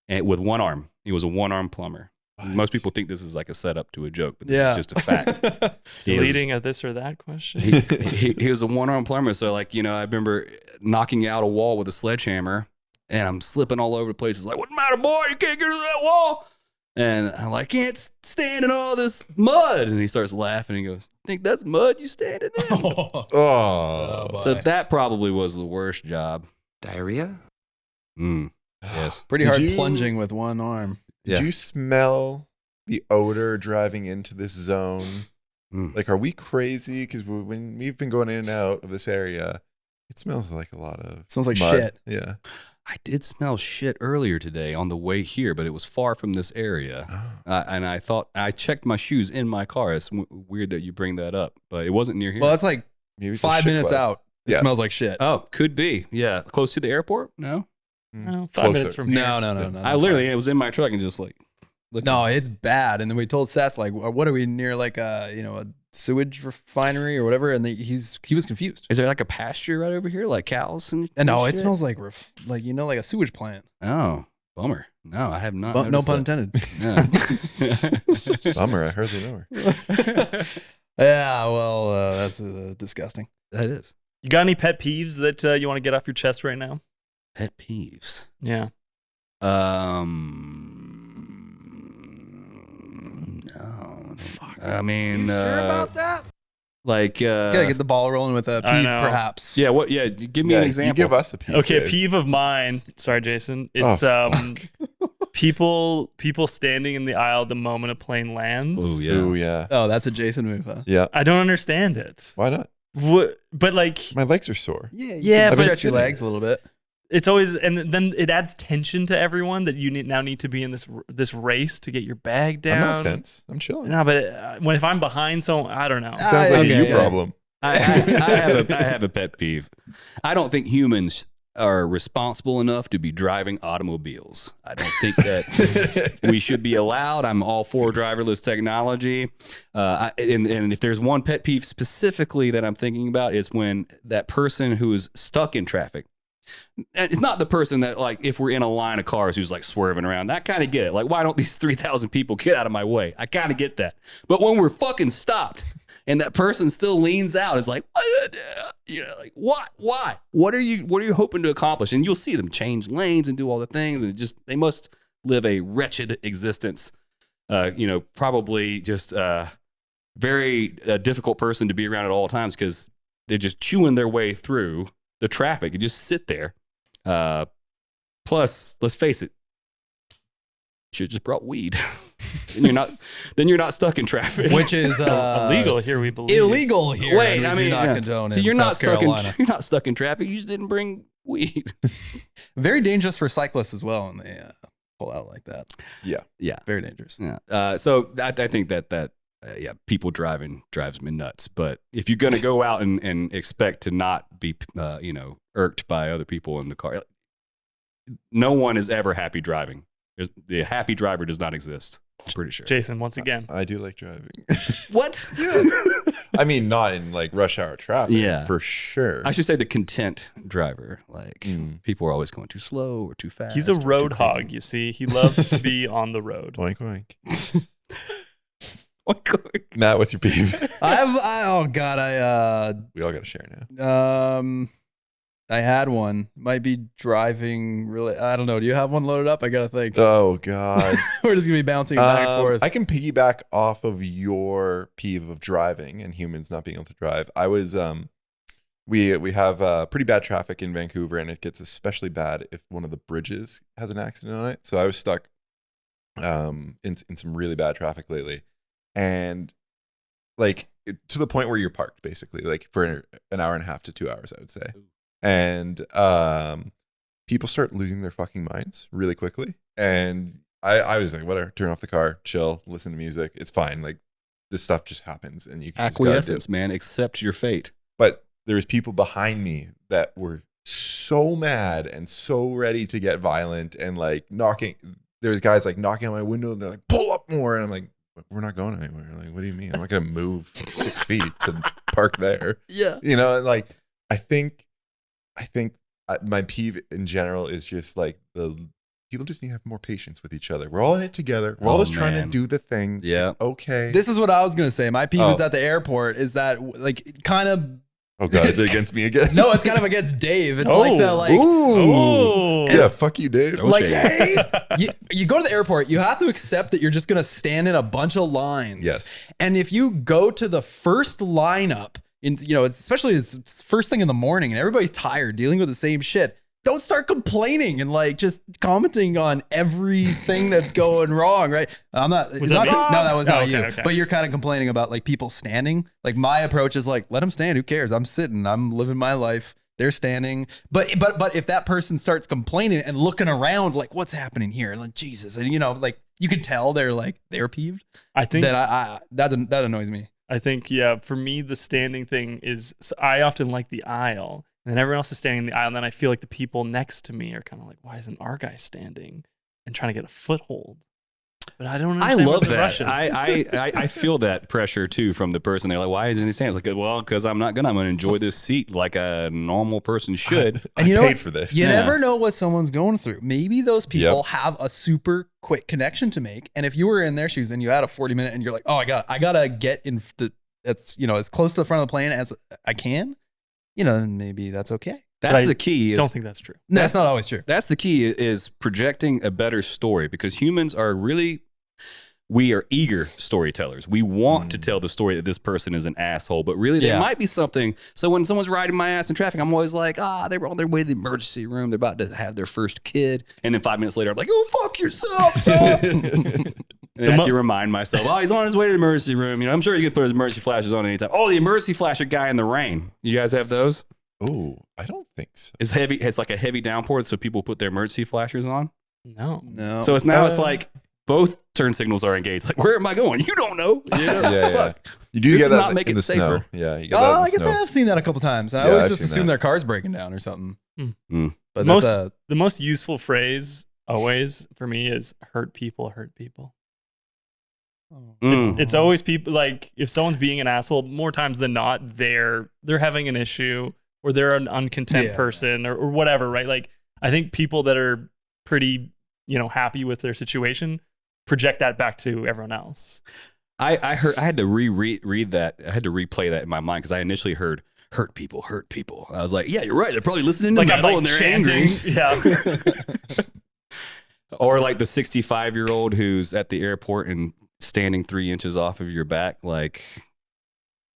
and with one arm. He was a one-arm plumber. Most people think this is like a setup to a joke, but this is just a fact. Deleting a this or that question? He was a one-arm plumber, so like, you know, I remember knocking out a wall with a sledgehammer, and I'm slipping all over the place. It's like, what's the matter, boy? You can't get to that wall. And I'm like, can't stand in all this mud. And he starts laughing. And he goes, think that's mud you standing in? Oh, So that probably was the worst job. Diarrhea? Yes. Pretty Did hard you- plunging with one arm. Did Yeah. you smell the odor driving into this zone? Like, are we crazy? Because when we've been going in and out of this area, it smells like a lot of Smells like mud. shit. Yeah. I did smell shit earlier today on the way here, but it was far from this area. And I thought, I checked my shoes in my car. It's weird that you bring that up, but it wasn't near here. Well, that's like Maybe it's a 5 shit minutes cloud. out. It Yeah. smells like shit. Oh, could be. Yeah. Close to the airport? No. No, 5 Closer. minutes from here. No. I literally, it was in my truck and just like, looking. No, it's bad. And then we told Seth, like, what are we near, like a sewage refinery or whatever? And he was confused. Is there like a pasture right over here, like cows and? And no, shit? it smells like like a sewage plant. Oh, bummer. No, I have not. But no noticed pun that. intended. Yeah. Bummer. I hardly know her. Yeah, well, that's disgusting. That is You got any pet peeves that you want to get off your chest right now? pet peeves. Yeah. No. Fuck. I mean, that? like, Gotta get the ball rolling with a I peeve, know. perhaps. yeah. What? Yeah. Give me Yeah, an you example. give us a peek. Okay, Dave. peeve of mine. Sorry, Jason. It's people standing in the aisle at the moment a plane lands. Oh, yeah. Ooh, yeah. Oh, that's a Jason move, huh? Yeah. I don't understand it. Why not? But like, My legs are sore. Yeah, Yeah, can but- stretch your legs a little bit. It's always, and then it adds tension to everyone that you now need to be in this race to get your bag down. I'm not tense. I'm chilling. No, but if I'm behind, so I don't know. Sounds like a you problem. I have a pet peeve. I don't think humans are responsible enough to be driving automobiles. I don't think that we should be allowed. I'm all for driverless technology. And if there's one pet peeve specifically that I'm thinking about is when that person who's stuck in traffic, and it's not the person that, like, if we're in a line of cars who's like swerving around, I kind of get it. Like, why don't these 3,000 people get out of my way? I kind of get that. But when we're fucking stopped and that person still leans out, it's like, like what? Why? What are you hoping to accomplish? And you'll see them change lanes and do all the things, and they must live a wretched existence. Probably just very difficult person to be around at all times because they're just chewing their way through the traffic and just sit there. Plus, let's face it, you should have just brought weed. then you're not stuck in traffic, which is illegal here. We believe illegal here. Wait, and we do not condone. So in you're South Carolina. you're not stuck in traffic. You just didn't bring weed. Very dangerous for cyclists as well when they pull out like that. Yeah, very dangerous. Yeah. So I think that people driving drives me nuts. But if you're gonna go out and expect to not be irked by other people in the car, no one is ever happy driving. The happy driver does not exist. I'm pretty sure. Jason, once again. I do like driving. What? I mean, not in like rush hour traffic. Yeah. For sure. I should say the content driver. Like people are always going too slow or too fast. He's a road hog, you see. He loves to be on the road. Oink, oink. Matt, what's your peeve? We all got to share now. I had one. Might be driving really. I don't know. Do you have one loaded up? I gotta think. Oh God. We're just gonna be bouncing back and forth. I can piggyback off of your peeve of driving and humans not being able to drive. I was we have pretty bad traffic in Vancouver, and it gets especially bad if one of the bridges has an accident on it. So I was stuck in some really bad traffic lately, and like to the point where you're parked basically, like for an hour and a half to 2 hours, I would say. And people start losing their fucking minds really quickly. And I was like, whatever, turn off the car, chill, listen to music. It's fine. Like this stuff just happens, and you can acquiescence, man. Accept your fate. But there's people behind me that were so mad and so ready to get violent and like knocking. There's guys like knocking on my window, and they're like, pull up more. And I'm like, we're not going anywhere. Like, what do you mean? I'm not gonna move 6 feet to park there. Yeah, and like I think my peeve in general is just like the people just need to have more patience with each other. We're all in it together. We're all just trying to do the thing. Yeah. It's okay. This is what I was gonna say. My peeve is at the airport. Is that like kind of? Oh God, is it against me again? No, it's kind of against Dave. It's like the like. Oh. Yeah, fuck you, Dave. Like, hey, you go to the airport, you have to accept that you're just gonna stand in a bunch of lines. Yes. And if you go to the first lineup, especially it's first thing in the morning and everybody's tired dealing with the same shit, don't start complaining and like just commenting on everything that's going wrong, right? I'm not. Was that me? No, that was not okay, you. okay. But you're kind of complaining about like people standing. Like my approach is like, let them stand. Who cares? I'm sitting. I'm living my life. They're standing. But if that person starts complaining and looking around, like what's happening here? And like Jesus, and like you can tell they're peeved. I think that that annoys me. I think, yeah, for me, the standing thing is, I often like the aisle, and then everyone else is standing in the aisle, and then I feel like the people next to me are kind of like, why isn't our guy standing and trying to get a foothold? But I don't understand. I love the that. Russians. I feel that pressure too from the person. They're like, why isn't he standing? Like, well, because I'm going to enjoy this seat like a normal person should. And you know paid for this. You never know what someone's going through. Maybe those people have a super quick connection to make. And if you were in their shoes and you had a 40-minute and you're like, oh, I gotta get in as close to the front of the plane as I can, then maybe that's okay. That's the key. Don't think that's true. No, that's not always true. That's the key is projecting a better story, because humans are we are eager storytellers. We want to tell the story that this person is an asshole, but really there might be something. So when someone's riding my ass in traffic, I'm always like, they were on their way to the emergency room. They're about to have their first kid. And then 5 minutes later, I'm like, oh, fuck yourself. And I have to remind myself, he's on his way to the emergency room. I'm sure he can put his emergency flashes on anytime. Oh, the emergency flasher guy in the rain. You guys have those? Oh, I don't think so. It's heavy. It's like a heavy downpour, so people put their emergency flashers on. No. No. So it's like both turn signals are engaged. Like, where am I going? You don't know. You know? Yeah, Fuck. You do This get does that not make in it the safer. snow. Yeah, you get that in the I guess snow. I have seen that a couple times. And I Yeah, always I've just seen assume that. their car's breaking down or something. Mm. But The most useful phrase always for me is hurt people hurt people. Mm. It's always people, like if someone's being an asshole, more times than not, they're having an issue or they're an uncontent person or whatever, right? Like I think people that are pretty, happy with their situation project that back to everyone else. I had to read that. I had to replay that in my mind because I initially heard hurt people. I was like, yeah, you're right. They're probably listening to Like metal I'm and they're chanting. angry. Yeah. Or like the 65-year-old who's at the airport and standing 3 inches off of your back. Like,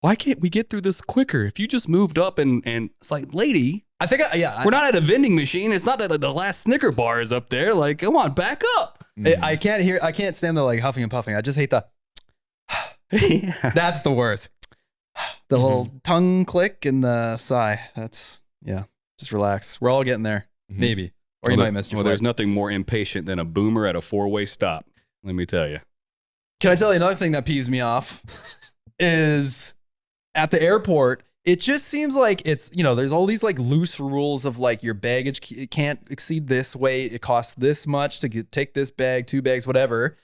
why can't we get through this quicker? If you just moved up and it's like, lady, I think, we're not at a vending machine. It's not that the last Snicker bar is up there. Like, come on, back up. I can't stand the like huffing and puffing. I just hate the, Yeah. that's the worst. The little tongue click and the sigh. That's, just relax. We're all getting there. Maybe. Or you might miss your Well, flight. there's nothing more impatient than a boomer at a 4-way stop. Let me tell you. Can I tell you another thing that peeves me off is at the airport, it just seems like it's, there's all these like loose rules of like your baggage it can't exceed this weight. It costs this much to take this bag, 2 bags, whatever.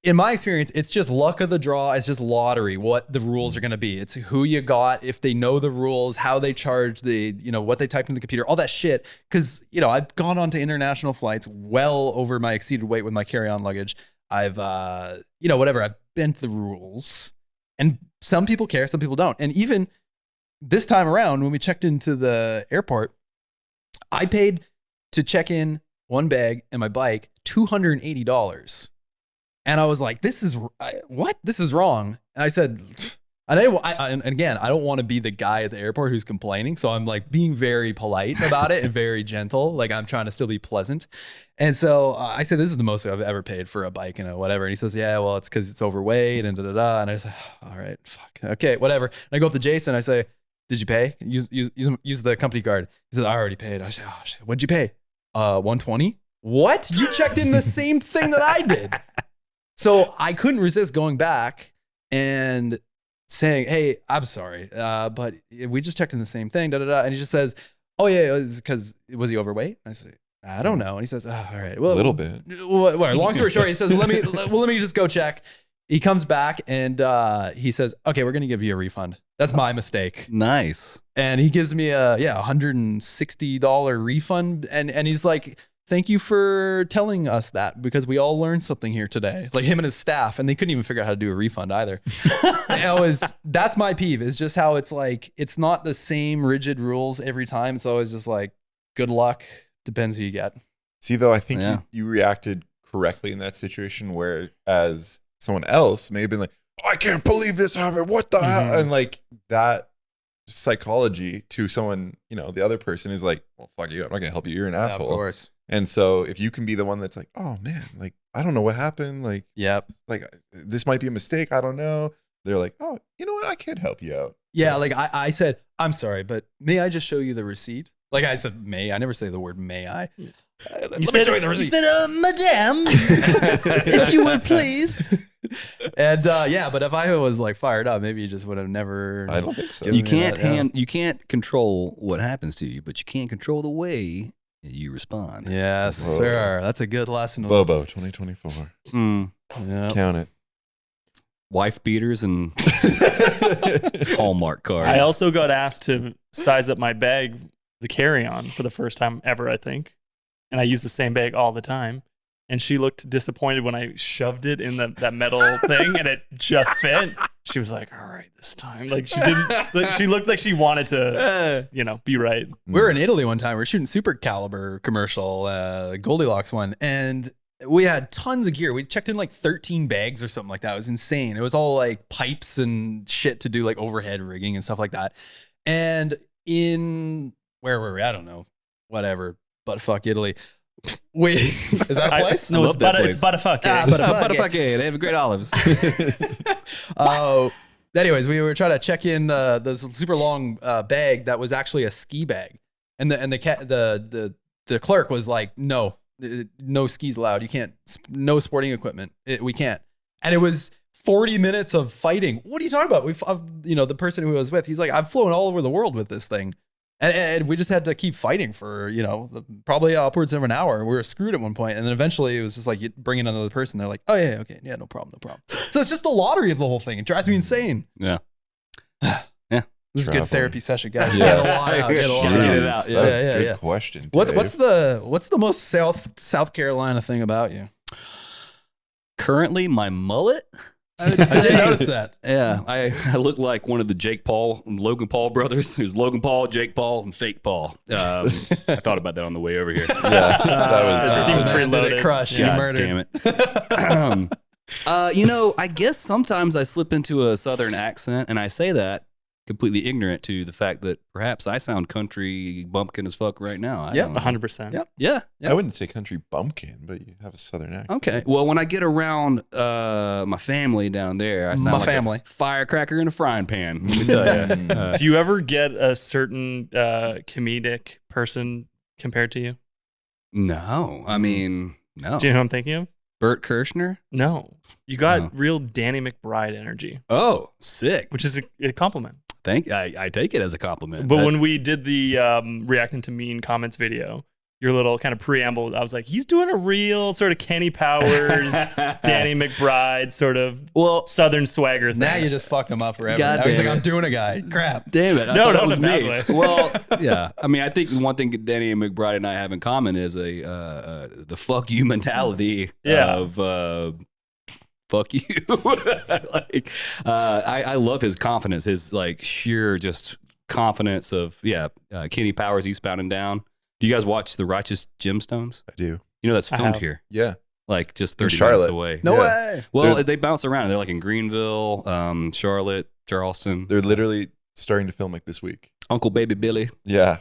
In my experience, it's just luck of the draw. It's just lottery, what the rules are going to be. It's who you got, if they know the rules, how they charge what they type in the computer, all that shit. Because, I've gone on to international flights well over my exceeded weight with my carry-on luggage. I've, whatever. I've bent the rules. And some people care, some people don't. And even this time around, when we checked into the airport, I paid to check in 1 bag and my bike $280. And I was like, this is wrong. And I said, and again, I don't want to be the guy at the airport who's complaining. So I'm like being very polite about it and very gentle. Like I'm trying to still be pleasant. And so I said, this is the most I've ever paid for a bike and whatever. And he says, yeah, well, it's because it's overweight and da-da-da. And I said, all right, fuck. Okay, whatever. And I go up to Jason. I say, did you pay? Use the company card. He says, I already paid. I say, oh shit, what'd you pay? $120. What? You checked in the same thing that I did. So I couldn't resist going back and saying, hey, I'm sorry, but we just checked in the same thing, da-da-da. And he just says, oh, yeah, because was he overweight? I say, I don't know. And he says, oh, all right. Well, A little bit. Well, long story short, he says, let me just go check. He comes back and he says, okay, we're going to give you a refund. That's my mistake. Nice. And he gives me a $160 refund. And he's like, thank you for telling us that because we all learned something here today. Like him and his staff, and they couldn't even figure out how to do a refund either. That's my peeve is just how it's like, it's not the same rigid rules every time. It's always just like, good luck. Depends who you get. See, though, I think you reacted correctly in that situation, whereas someone else may have been like, I can't believe this happened. What the hell? And like that psychology to someone, the other person is like, well, fuck you. I'm not going to help you. You're an asshole. Of course. And so if you can be the one that's like, oh man, like, I don't know what happened. Like, like this might be a mistake. I don't know. They're like, oh, you know what? I could help you out. Yeah. Like I said, I'm sorry, but may I just show you the receipt? Like I said, may. I never say the word may I. You said, madame, if you would please. And but if I was like fired up, maybe you just would have never. I don't think so. You can't control what happens to you, but you can control the way you respond. Yes, sir. That's a good lesson. Bobo 2024. Yep. Count it. Wife beaters and Hallmark cards. I also got asked to size up my bag, the carry-on, for the first time ever, I think. And I use the same bag all the time. And she looked disappointed when I shoved it in that metal thing and it just fit. She was like, all right, this time. Like she didn't, like, she looked like she wanted to, be right. We were in Italy one time. We were shooting Super Caliber commercial, Goldilocks one. And we had tons of gear. We checked in like 13 bags or something like that. It was insane. It was all like pipes and shit to do like overhead rigging and stuff like that. And where were we? I don't know. Whatever. But fuck Italy. Wait, is that a place? It's Butterfuck. Butterfuck. Butterfuck. They have great olives. Anyways, we were trying to check in this super long bag that was actually a ski bag, and the clerk was like, no skis allowed. You can't. No sporting equipment. We can't. And it was 40 minutes of fighting. What are you talking about? The person who I was with, he's like, I've flown all over the world with this thing. And we just had to keep fighting for, probably upwards of an hour. We were screwed at one point. And then eventually it was just like, you bring in another person. They're like, oh yeah, okay. Yeah, no problem. So it's just the lottery of the whole thing. It drives me insane. Yeah. This is a good therapy session, guys. Yeah. Get a lot out. Get a lot Get out. it out. That was Yeah, a good yeah. question. What's Dave. the most South Carolina thing about you? Currently, my mullet. I did notice that. Yeah, I look like one of the Logan Paul brothers. There's Logan Paul, Jake Paul, and Fake Paul. I thought about that on the way over here. Yeah, that was. It seemed man, did it preloaded. crush. You God murdered. damn it. I guess sometimes I slip into a Southern accent, and I say that completely ignorant to the fact that perhaps I sound country bumpkin as fuck right now. I don't know. 100%. Yep. Yeah. I wouldn't say country bumpkin, but you have a Southern accent. Okay. Well, when I get around my family down there, I sound My like family. a firecracker in a frying pan. Let me tell you. Do you ever get a certain comedic person compared to you? No, I mean, no. Do you know who I'm thinking of? Bert Kirshner? No. You got No. real Danny McBride energy, Oh, sick. which is a compliment. I take it as a compliment. But when we did the reacting to mean comments video, your little kind of preamble, I was like, he's doing a real sort of Kenny Powers, Danny McBride sort of Southern swagger thing. Now you just fucked him up forever. God Now he's damn like, it. I'm doing a guy. Crap. Damn it. I No, thought not it was in a bad me. way. Well, yeah. I mean, I think the one thing Danny and McBride and I have in common is the fuck you mentality of fuck you. I love his confidence, his like sheer just confidence of, Kenny Powers eastbound and down. Do you guys watch The Righteous Gemstones? I do. You know, that's I filmed have. here, Yeah. like just In 30 minutes Charlotte. away. No Yeah. way. Well, they bounce around. They're like in Greenville, Charlotte, Charleston. They're literally starting to film like this week. Uncle Baby Billy. Yeah.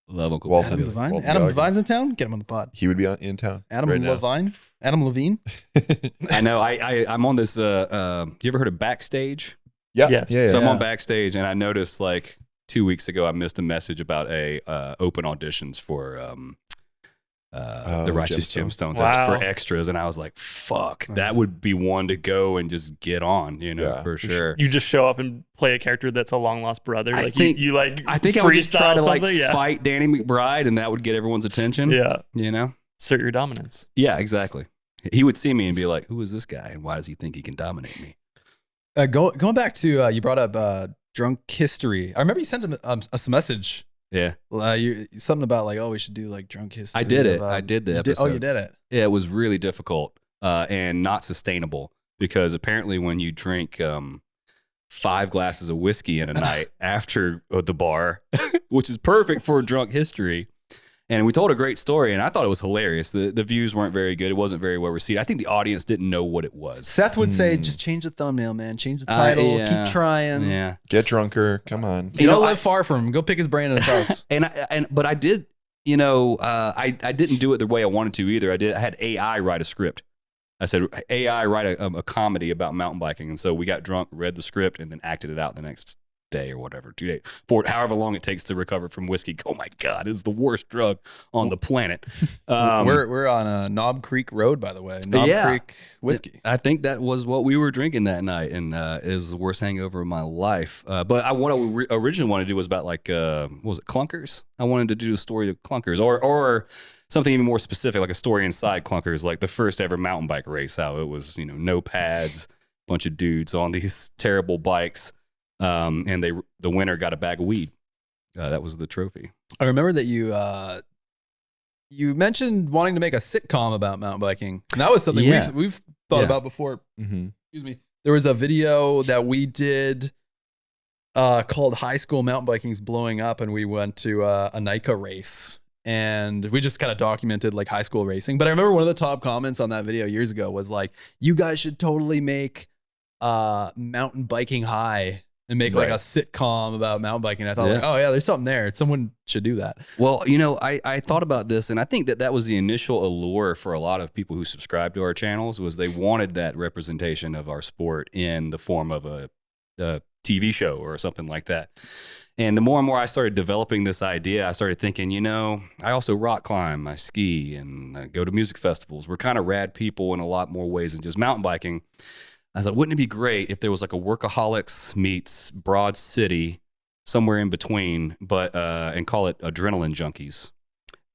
Love Uncle Walton. Baby Adam Billy. Levine. Walton Adam Goggins. Levine's in town. Get him on the pod. He would be in town. Adam right now. Levine. Adam Levine. I know. I'm on this. You ever heard of Backstage? Yeah. Yes. Yeah. So I'm Yeah. on Backstage, and I noticed like 2 weeks ago I missed a message about a open auditions for The Righteous Gemstones. Gemstones Wow. for extras, and I was like, "Fuck, that would be one to go and just get on, Yeah, for sure." You just show up and play a character that's a long lost brother. I Like think- you like I think I would just try freestyle to like something. Yeah. fight Danny McBride, and that would get everyone's attention. Yeah. You know? Assert your dominance. Yeah, exactly. He would see me and be like, "Who is this guy, and why does he think he can dominate me?" Going back to you brought up drunk history. I remember you sent him us a message. Yeah, Something about like, oh, we should do like drunk history. I did it. of, I did the you episode. you did it. Yeah, it was really difficult and not sustainable because apparently when you drink 5 glasses of whiskey in a night after the bar, which is perfect for drunk history, and we told a great story, and I thought it was hilarious. The views weren't very good. It wasn't very well received. I think the audience didn't know what it was. Seth would say, just change the thumbnail, man. Change the title. yeah. Keep trying. Yeah, Get drunker. Come on. You don't know, live far from him. Go pick his brain in his house. but I did. I didn't do it the way I wanted to either. I had AI write a script. I said, AI write a comedy about mountain biking. And so we got drunk, read the script, and then acted it out the next day or whatever, 2 days, for however long it takes to recover from whiskey. Oh my God, it's the worst drug on the planet. We're on Knob Creek Road, by the way. Knob Creek whiskey. I think that was what we were drinking that night, and is the worst hangover of my life. But what I originally wanted to do was about like, what was it, clunkers? I wanted to do a story of clunkers, or something even more specific, like a story inside clunkers, like the first ever mountain bike race. How it was, no pads, bunch of dudes on these terrible bikes, and the winner got a bag of weed. That was the trophy. I remember that you mentioned wanting to make a sitcom about mountain biking. And that was something Yeah. we've thought Yeah. about before. Mm-hmm. Excuse me. There was a video that we did called High School Mountain Biking's Blowing Up, and we went to a NICA race. And we just kind of documented like high school racing. But I remember one of the top comments on that video years ago was like, you guys should totally make Mountain Biking High and make like a sitcom about mountain biking. I thought, like, oh yeah, there's something there. Someone should do that. Well, I thought about this, and I think that was the initial allure for a lot of people who subscribe to our channels, was they wanted that representation of our sport in the form of a TV show or something like that. And the more and more I started developing this idea, I started thinking, I also rock climb, I ski, and I go to music festivals. We're kind of rad people in a lot more ways than just mountain biking. I was like, wouldn't it be great if there was like a Workaholics meets Broad City, somewhere in between, but and call it Adrenaline Junkies.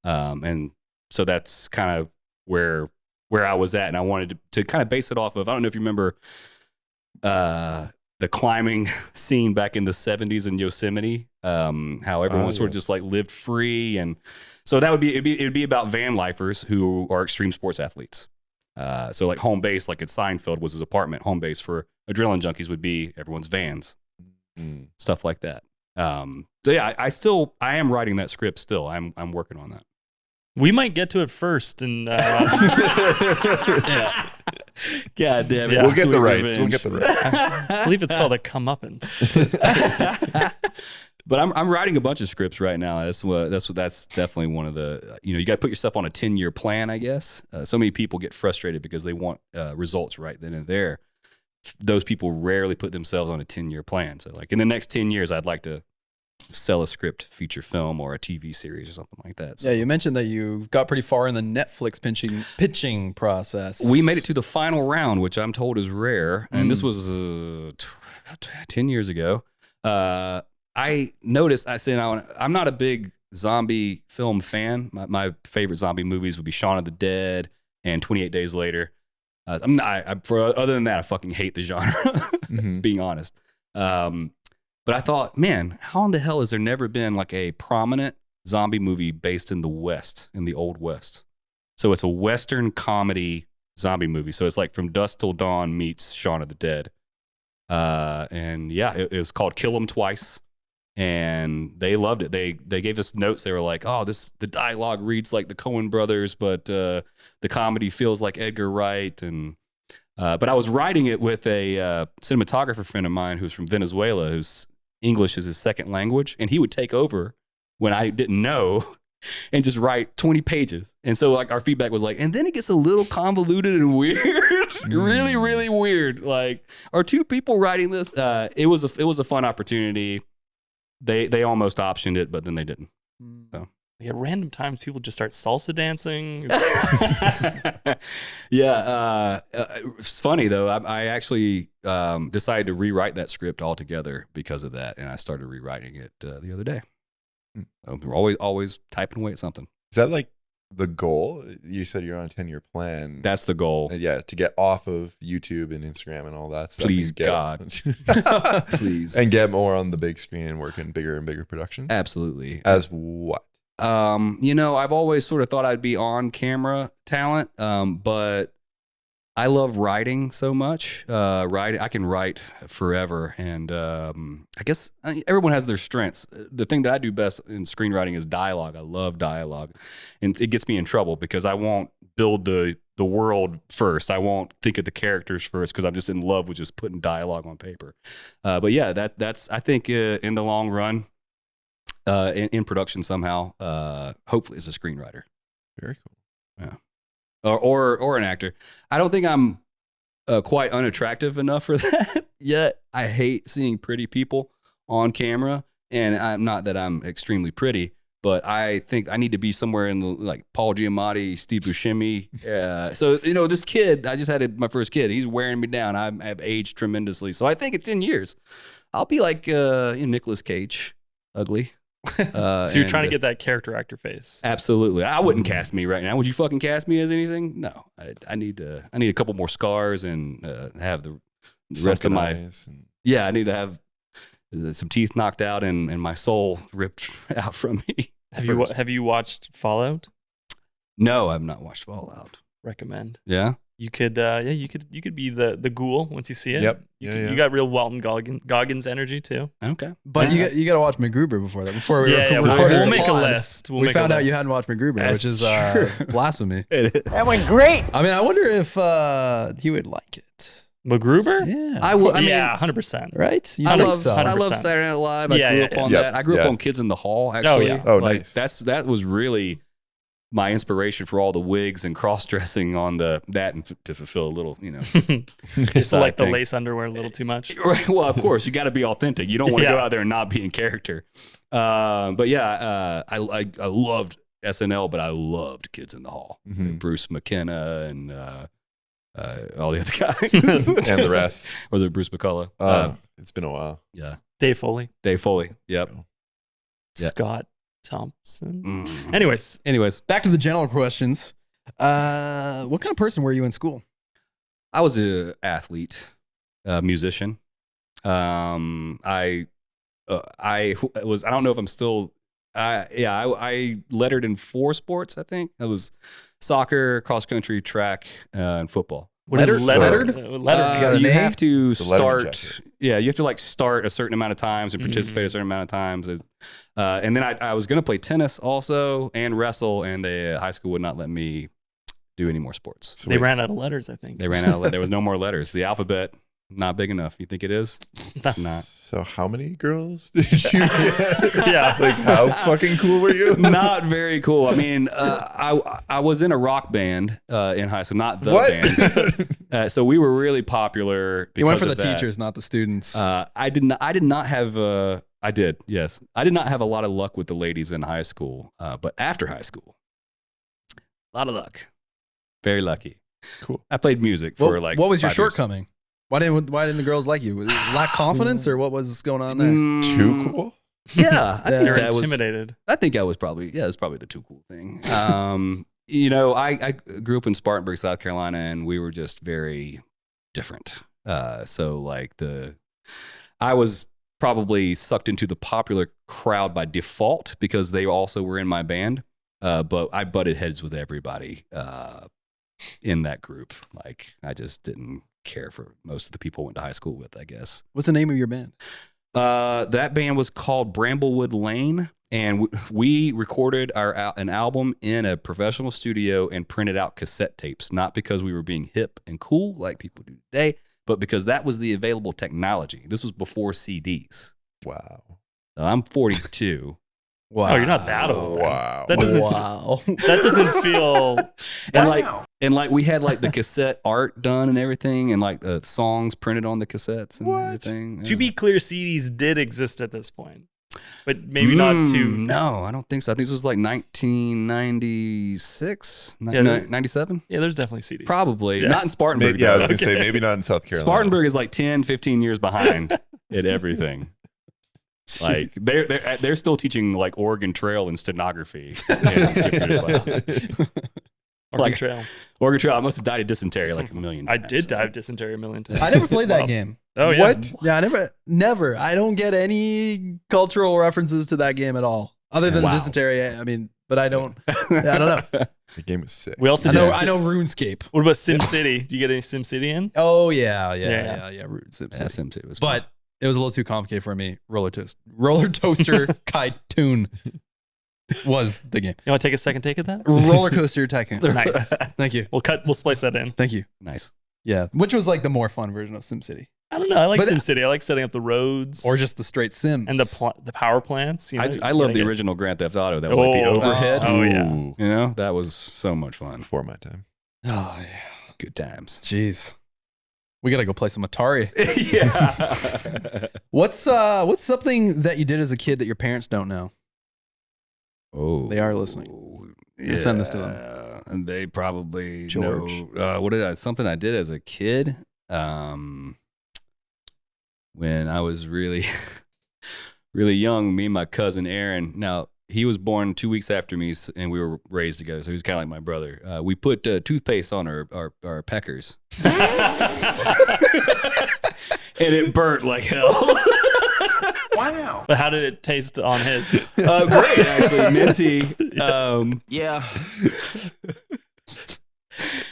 And so that's kind of where I was at, and I wanted to kind of base it off of, I don't know if you remember the climbing scene back in the 70s in Yosemite, how everyone sort of just like lived free. And so that it'd be about van lifers who are extreme sports athletes. So like home base, like at Seinfeld was his apartment. Home base for Adrenaline Junkies would be everyone's vans, stuff like that. So yeah, I am writing that script still. I'm working on that. We might get to it first, and yeah. God damn it. Yeah. We'll get the Sweet rights. revenge. We'll get the rights. I believe it's called a comeuppance. But I'm writing a bunch of scripts right now. That's definitely one of the, you got to put yourself on a 10-year plan, I guess. So many people get frustrated because they want results right then and there. Those people rarely put themselves on a 10-year plan. So like in the next 10 years, I'd like to sell a script, feature film, or a TV series or something like that. So Yeah, you mentioned that you got pretty far in the Netflix pitching process. we made it to the final round, which I'm told is rare. And this was 10 years ago. I noticed, I'm not a big zombie film fan. My favorite zombie movies would be Shaun of the Dead and 28 Days Later. Other than that, I fucking hate the genre, being honest. But I thought, man, how in the hell has there never been like a prominent zombie movie based in the West, in the Old West? So it's a Western comedy zombie movie. So it's like From Dusk Till Dawn meets Shaun of the Dead. And yeah, it was called Kill 'Em Twice. And they loved it. They gave us notes. They were like, oh, the dialogue reads like the Coen brothers, but the comedy feels like Edgar Wright. And but I was writing it with a cinematographer friend of mine who's from Venezuela, whose English is his second language. And he would take over when I didn't know and just write 20 pages. And so like our feedback was like, and then it gets a little convoluted and weird. Really, really weird. Like, are two people writing this? It was a fun opportunity. They almost optioned it, but then they didn't. So. At random times, people just start salsa dancing. Yeah, it's funny though. I actually decided to rewrite that script altogether because of that, and I started rewriting it the other day. We're always typing away at something. Is that like the goal? You said you're on a 10-year plan. That's the goal. Yeah, to get off of YouTube and Instagram and all that stuff. Please, and get, God. Please. And get more on the big screen and work in bigger and bigger productions. Absolutely. As what? I've always sort of thought I'd be on camera talent, but I love writing so much. I can write forever, and I guess everyone has their strengths. The thing that I do best in screenwriting is dialogue. I love dialogue, and it gets me in trouble because I won't build the world first. I won't think of the characters first because I'm just in love with just putting dialogue on paper. But yeah, that's I think in the long run. In production somehow, hopefully as a screenwriter. Very cool. Yeah. Or an actor. I don't think I'm quite unattractive enough for that yet. I hate seeing pretty people on camera, and I'm not that I'm extremely pretty, but I think I need to be somewhere in the, like Paul Giamatti, Steve Buscemi. So, this kid, I just had my first kid. He's wearing me down. I've aged tremendously. So I think in 10 years, I'll be like Nicolas Cage, ugly. So you're trying to get that character actor face. Absolutely. I wouldn't cast me right now. Would you fucking cast me as anything? No. I need a couple more scars and have the rest of my yeah. I need to have some teeth knocked out and my soul ripped out from me. Have you watched Fallout? No, I've not watched Fallout. Recommend. Yeah. You could you could be the ghoul once you see it. Yep. You got real Walton Goggins energy too. Okay. But you got to watch MacGruber before that. Before we We'll make a list. We found out you hadn't watched MacGruber, which is blasphemy. That went great. I mean, I wonder if he would like it. MacGruber? Yeah, I would. I mean, 100%. right? I love 100%. Saturday Night Live. I grew up on that. I grew up on Kids in the Hall. Actually, Oh, nice. That was really my inspiration for all the wigs and cross dressing on that and to fulfill a little, Just side like the thing. lace underwear a little too much. Right. Well, of course, you got to be authentic. You don't want to go Yeah. out there and not be in character. But yeah, I loved SNL, but I loved Kids in the Hall. Mhm. Bruce McKenna and all the other guys. And the rest. Was it Bruce McCullough? It's been a while. Yeah. Dave Foley, Dave Foley. Yep. Yeah. Scott Thompson. Mm. Anyways, Back to the general questions. What kind of person were you in school? I was an athlete, musician. I was. I don't know if I'm still. I lettered in 4 sports. I think it was soccer, cross country, track, and football. what is Lettered? lettered? got a You name? have to The letterman start. jacket. Yeah, you have to like start a certain amount of times and participate a certain amount of times. And then I was going to play tennis also and wrestle, and the high school would not let me do any more sports. So They wait, ran out of letters, I think. They ran out of there was no more letters. The alphabet not big enough. You think it is? It's not. So how many girls did you get? Yeah. Like how fucking cool were you? Not very cool. I mean, I was in a rock band in high school, not the band. So we were really popular. You went for because the of that. teachers, not the students. I did not have. I did, yes. I did not have a lot of luck with the ladies in high school, but after high school, a lot of luck. Very lucky. Cool. I played music for like. what was your 5 years. shortcoming? Why didn't the girls like you? Was it lack confidence, or what was going on there? Too cool? Yeah, I think You're that was. intimidated. I think I was probably. Yeah, it's probably the too cool thing. I grew up in Spartanburg, South Carolina, and we were just very different. So like I was probably sucked into the popular crowd by default because they also were in my band. But I butted heads with everybody in that group. Like I just didn't care for most of the people I went to high school with, I guess. What's the name of your band? That band was called Bramblewood Lane, and we recorded an album in a professional studio and printed out cassette tapes, not because we were being hip and cool like people do today, but because that was the available technology. This was before CDs. Wow. I'm 42. Wow. Oh, you're not that old. Wow. That doesn't. Wow. That doesn't feel. And like we had like the cassette art done and everything, and like the songs printed on the cassettes and everything. To be clear, CDs did exist at this point, but maybe not too. No, I don't think so. I think this was like 1996, Yeah, 97. Yeah, there's definitely CDs. Probably Yeah. not in Spartanburg. Maybe, yeah, I was though. going to say, maybe not in South Carolina. Spartanburg is like 10, 15 years behind at everything. Like they're still teaching like Oregon Trail and stenography. in computer classes. Oregon Like- Trail. Oregon Trail. I must have died of dysentery like a million I times. did die of dysentery a million times. I never played that Wow. game. Oh yeah. What? Yeah, I never. I don't get any cultural references to that game at all, other than Wow. dysentery. I mean, but I don't. Yeah, I don't know. The game is sick. We also I did. know. I know RuneScape. What about Sim City? Do you get any Sim City in? Oh yeah, Yeah. SimCity. SMT was But it was a little too complicated for me. Roller Toaster Tycoon was the game. You want to take a second take at that? Roller Coaster Tycoon. Nice. Thank you. We'll splice that in. Thank you. nice. Yeah, which was like the more fun version of SimCity, I don't know. I like But- Sim City. I like setting up the roads or just the straight Sims. and the power plants. You know, I love the getting it- original Grand Theft Auto. That was like the Oh, overhead. oh, yeah. Ooh, You know, that was so much fun. Before my time. Oh yeah. Good times. Jeez. We gotta go play some Atari. Yeah. What's something that you did as a kid that your parents don't know? Oh, They are listening. We'll send this to them. And they probably George. know. What did I? Something I did as a kid. When I was really, really young, me and my cousin Aaron. Now he was born 2 weeks after me, and we were raised together, so he was kind of like my brother. We put toothpaste on our peckers, and it burnt like hell. But how did it taste on his? Great, actually, minty. Yeah.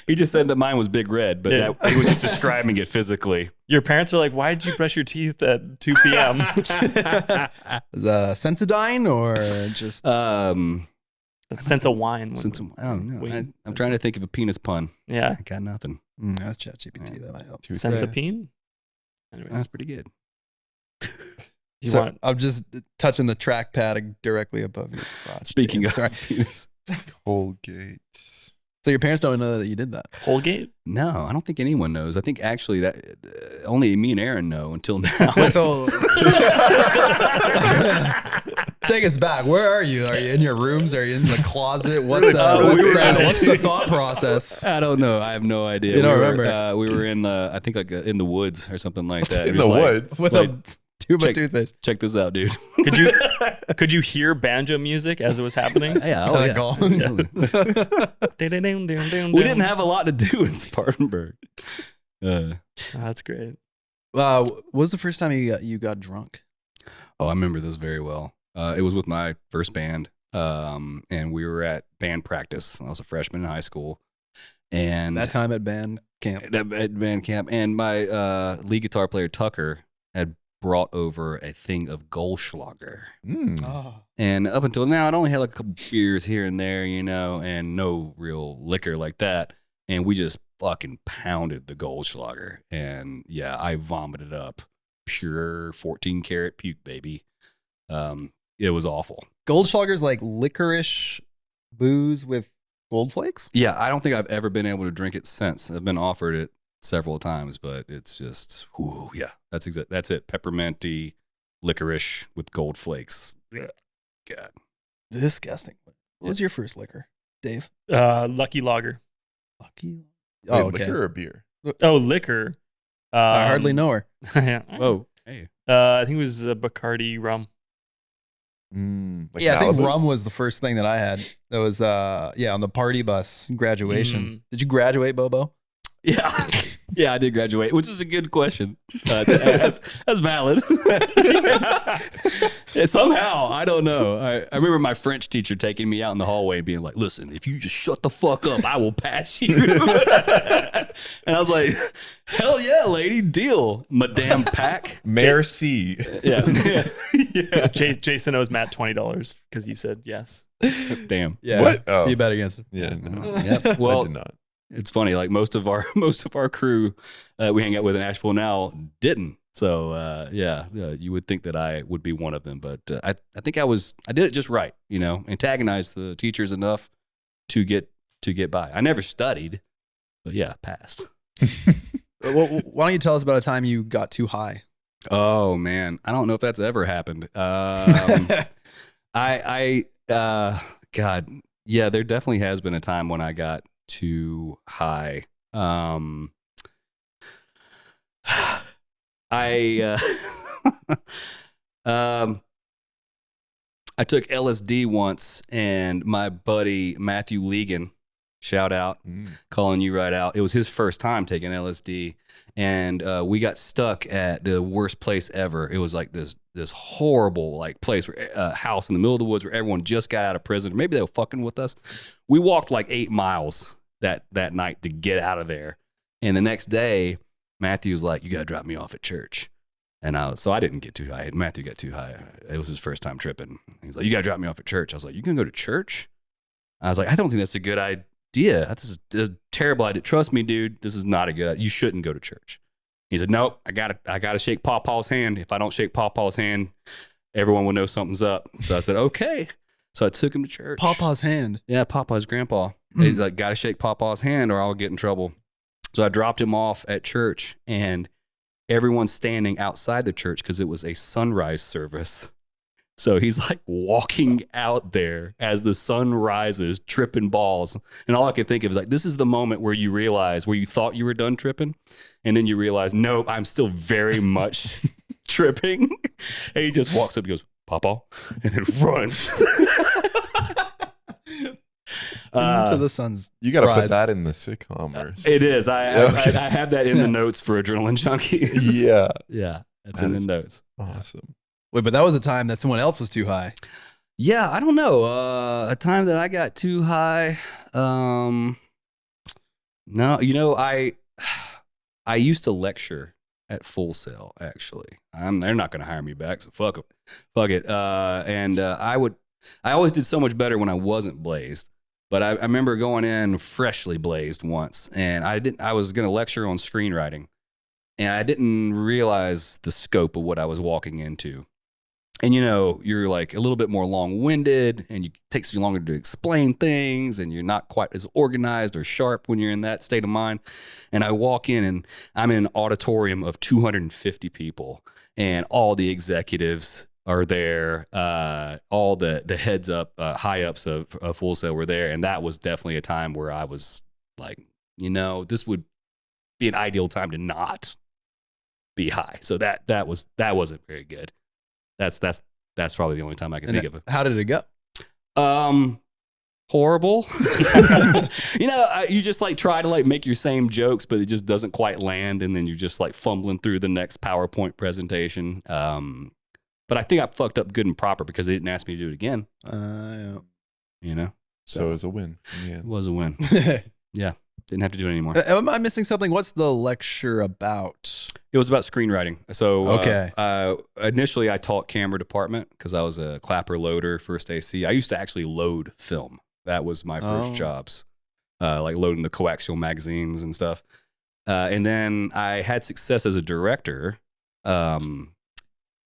He just said that mine was big red, but Yeah. that he was just describing it physically. Your parents are like, "Why did you brush your teeth at 2 p.m.?" Is that Sensodyne or just? Sense of wine. Since I don't know. Wait, I'm trying to think of a penis pun. Yeah. I got nothing. That's ChatGPT. That might help. Sensapine. Anyways, That's pretty good. you So want I'm just touching the trackpad directly above your crotch. Speaking Dave. of sorry. penis, Colgate. So your parents don't know that you did that. Holgate? No, I don't think anyone knows. I think actually that only me and Aaron know until now. Wait, so take us back. Where are you? Are you in your rooms? Are you in the closet? What's the thought process? I don't know. I have no idea. You don't were, remember? we were in, I think, like in the woods or something like that. In It was the like, woods. With like, a tube of check- toothpaste. Check this out, dude. Could you hear banjo music as it was happening? Yeah, Kinda gong. absolutely. We We didn't have a lot to do in Spartanburg. That's great. What was the first time you got drunk? Oh, I remember this very well. It was with my first band, and we were at band practice. I was a freshman in high school, and That time at band camp. at band camp, and my lead guitar player Tucker had brought over a thing of Goldschlager. Oh. And up until now, I'd only had like a couple beers here and there, you know, and no real liquor like that. And we just fucking pounded the Goldschlager. And yeah, I vomited up pure 14 karat puke, baby. It was awful. Goldschlager's like licorice booze with gold flakes? Yeah, I don't think I've ever been able to drink it since. I've been offered it several times, but it's just, whew, yeah, that's it. Pepperminty licorice with gold flakes. Yeah. God. Disgusting. What was your first liquor, Dave? Lucky Lager. Lucky. Wait, Oh, okay. liquor or beer? Oh, liquor. I hardly know her. Yeah. Whoa. Hey. I think it was Bacardi rum. Like Yeah, I think Malibu? rum was the first thing that I had. That was on the party bus graduation. Did you graduate, Bobo? Yeah. Yeah, I did graduate, which is a good question to ask. That's valid. Yeah, somehow, I don't know. I remember my French teacher taking me out in the hallway being like, listen, if you just shut the fuck up, I will pass you. And I was like, hell yeah, lady, deal, Madame Pack. Merci. Yeah. Yeah. Jason owes Matt $20 because you said yes. Damn. Yeah. What? Oh. You bet against him. Yeah, no. Yep. I Well, did not. it's funny. Like most of our crew we hang out with in Asheville now didn't. So you would think that I would be one of them, but I think I did it just right. You know, antagonize the teachers enough to get by. I never studied, but yeah, passed. Well, why don't you tell us about a time you got too high? Oh man, I don't know if that's ever happened. God, yeah, there definitely has been a time when I got too high. I took LSD once, and my buddy Matthew Legan, shout out, calling you right out. It was his first time taking LSD, and we got stuck at the worst place ever. It was like this horrible like place, where house in the middle of the woods where everyone just got out of prison. Maybe they were fucking with us. We walked like 8 miles that night to get out of there, and the next day, Matthew was like, "You gotta drop me off at church." And I didn't get too high. Matthew got too high. It was his first time tripping. He's like, "You gotta drop me off at church." I was like, "You gonna go to church?" I was like, "I don't think that's a good idea. This is a terrible idea. Trust me, dude. This is not a good. You shouldn't go to church." He said, "Nope. I gotta shake Pawpaw's hand. If I don't shake Pawpaw's hand, everyone will know something's up." So I said, "Okay." So I took him to church. Pawpaw's hand. Yeah, Pawpaw's grandpa. He's like, "Gotta shake Pawpaw's hand or I'll get in trouble." So I dropped him off at church, and everyone's standing outside the church because it was a sunrise service. So he's like walking out there as the sun rises, tripping balls. And all I could think of is like, this is the moment where you realize, where you thought you were done tripping. And then you realize, nope, I'm still very much tripping. And he just walks up and goes, "Pawpaw," and then runs. Into the sun's You got to put rise. that in the sitcom or It is. I Okay. have that in the notes for Adrenaline Junkies. Yeah. Yeah. That's That in the is- notes. Awesome. Wait, but that was a time that someone else was too high. Yeah, I don't know. A time that I got too high. No, you know, I used to lecture at Full Sail. Actually, they're not going to hire me back, so fuck it. I always did so much better when I wasn't blazed. But I remember going in freshly blazed once, and I was going to lecture on screenwriting, and I didn't realize the scope of what I was walking into. and you're like a little bit more long-winded, and it takes you longer to explain things, and you're not quite as organized or sharp when you're in that state of mind. And I walk in, and I'm in an auditorium of 250 people, and all the executives are there. All the heads up, high ups of Full Sail were there, and that was definitely a time where I was like, this would be an ideal time to not be high. So that wasn't very good. That's probably the only time I can think of it. How did it go? Horrible. You just like try to like make your same jokes, but it just doesn't quite land, and then you're just like fumbling through the next PowerPoint presentation. But I think I fucked up good and proper because they didn't ask me to do it again. Yeah. So it was a win. It was a win. Yeah. Didn't have to do it anymore. Am I missing something? What's the lecture about? It was about screenwriting. So Okay. Initially, I taught camera department because I was a clapper loader, first AC. I used to actually load film. That was my first jobs, like loading the coaxial magazines and stuff. And then I had success as a director.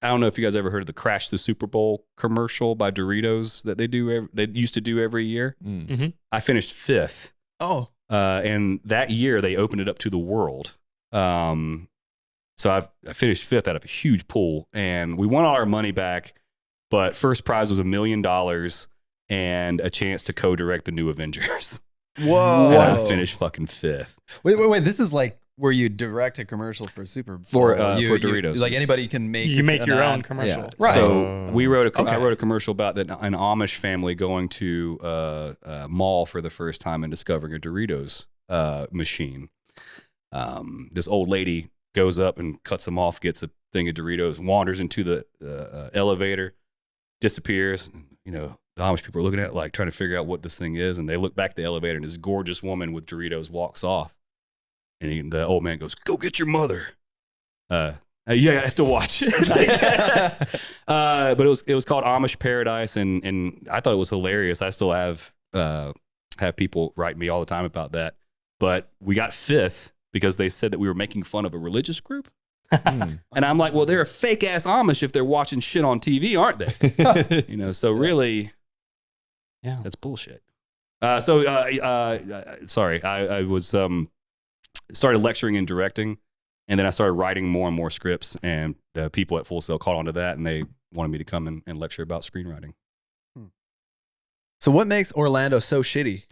I don't know if you guys ever heard of the Crash the Super Bowl commercial by Doritos that they used to do every year. Mm-hmm. I finished 5th. Oh. And that year they opened it up to the world. So I finished 5th out of a huge pool, and we won all our money back. But first prize was $1 million and a chance to co-direct the new Avengers. Whoa. And I finished fucking 5th. Wait. This is like where you direct a commercial for Super Bowl. For Doritos. Like anybody can make You make an your ad. own commercial. Yeah. Right. So I Okay. wrote a commercial about an Amish family going to a mall for the first time and discovering a Doritos machine. This old lady goes up and cuts them off, gets a thing of Doritos, wanders into the elevator, disappears. The Amish people are looking at it, like trying to figure out what this thing is, and they look back at the elevator, and this gorgeous woman with Doritos walks off. And the old man goes, "Go get your mother." Yeah, I have to watch it. I guess. But it was called Amish Paradise, and I thought it was hilarious. I still have people write me all the time about that. But we got 5th because they said that we were making fun of a religious group. And I'm like, well, they're a fake ass Amish if they're watching shit on TV, aren't they? So really, yeah, that's bullshit. Sorry, I was started lecturing and directing, and then I started writing more and more scripts, and the people at Full Sail caught on to that, and they wanted me to come and lecture about screenwriting. So what makes Orlando so shitty?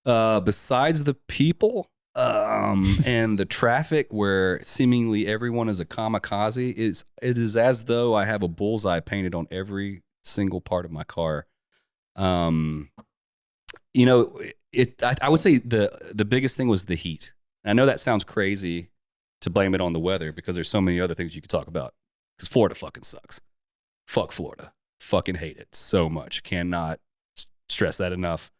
Besides the people and the traffic, where seemingly everyone is a kamikaze, it is as though I have a bullseye painted on every single part of my car. I would say the biggest thing was the heat. I know that sounds crazy to blame it on the weather because there's so many other things you could talk about. Because Florida fucking sucks. Fuck Florida. Fucking hate it so much. Cannot stress that enough.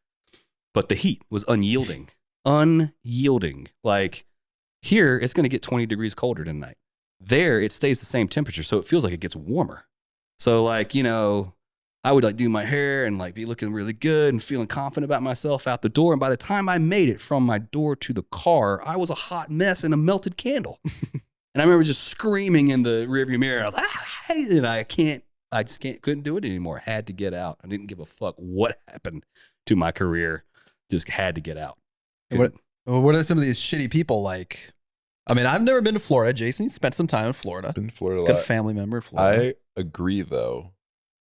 But the heat was unyielding. Unyielding. Like here, it's going to get 20 degrees colder tonight. There, it stays the same temperature, so it feels like it gets warmer. So like, I would like do my hair and like be looking really good and feeling confident about myself out the door. And by the time I made it from my door to the car, I was a hot mess and a melted candle. And I remember just screaming in the rearview mirror. I was like, and I just couldn't do it anymore. Had to get out. I didn't give a fuck what happened to my career. Just had to get out. What are some of these shitty people like? I mean, I've never been to Florida. Jason, you spent some time in Florida. Been to Florida He's a got a lot. family member in Florida. I agree, though,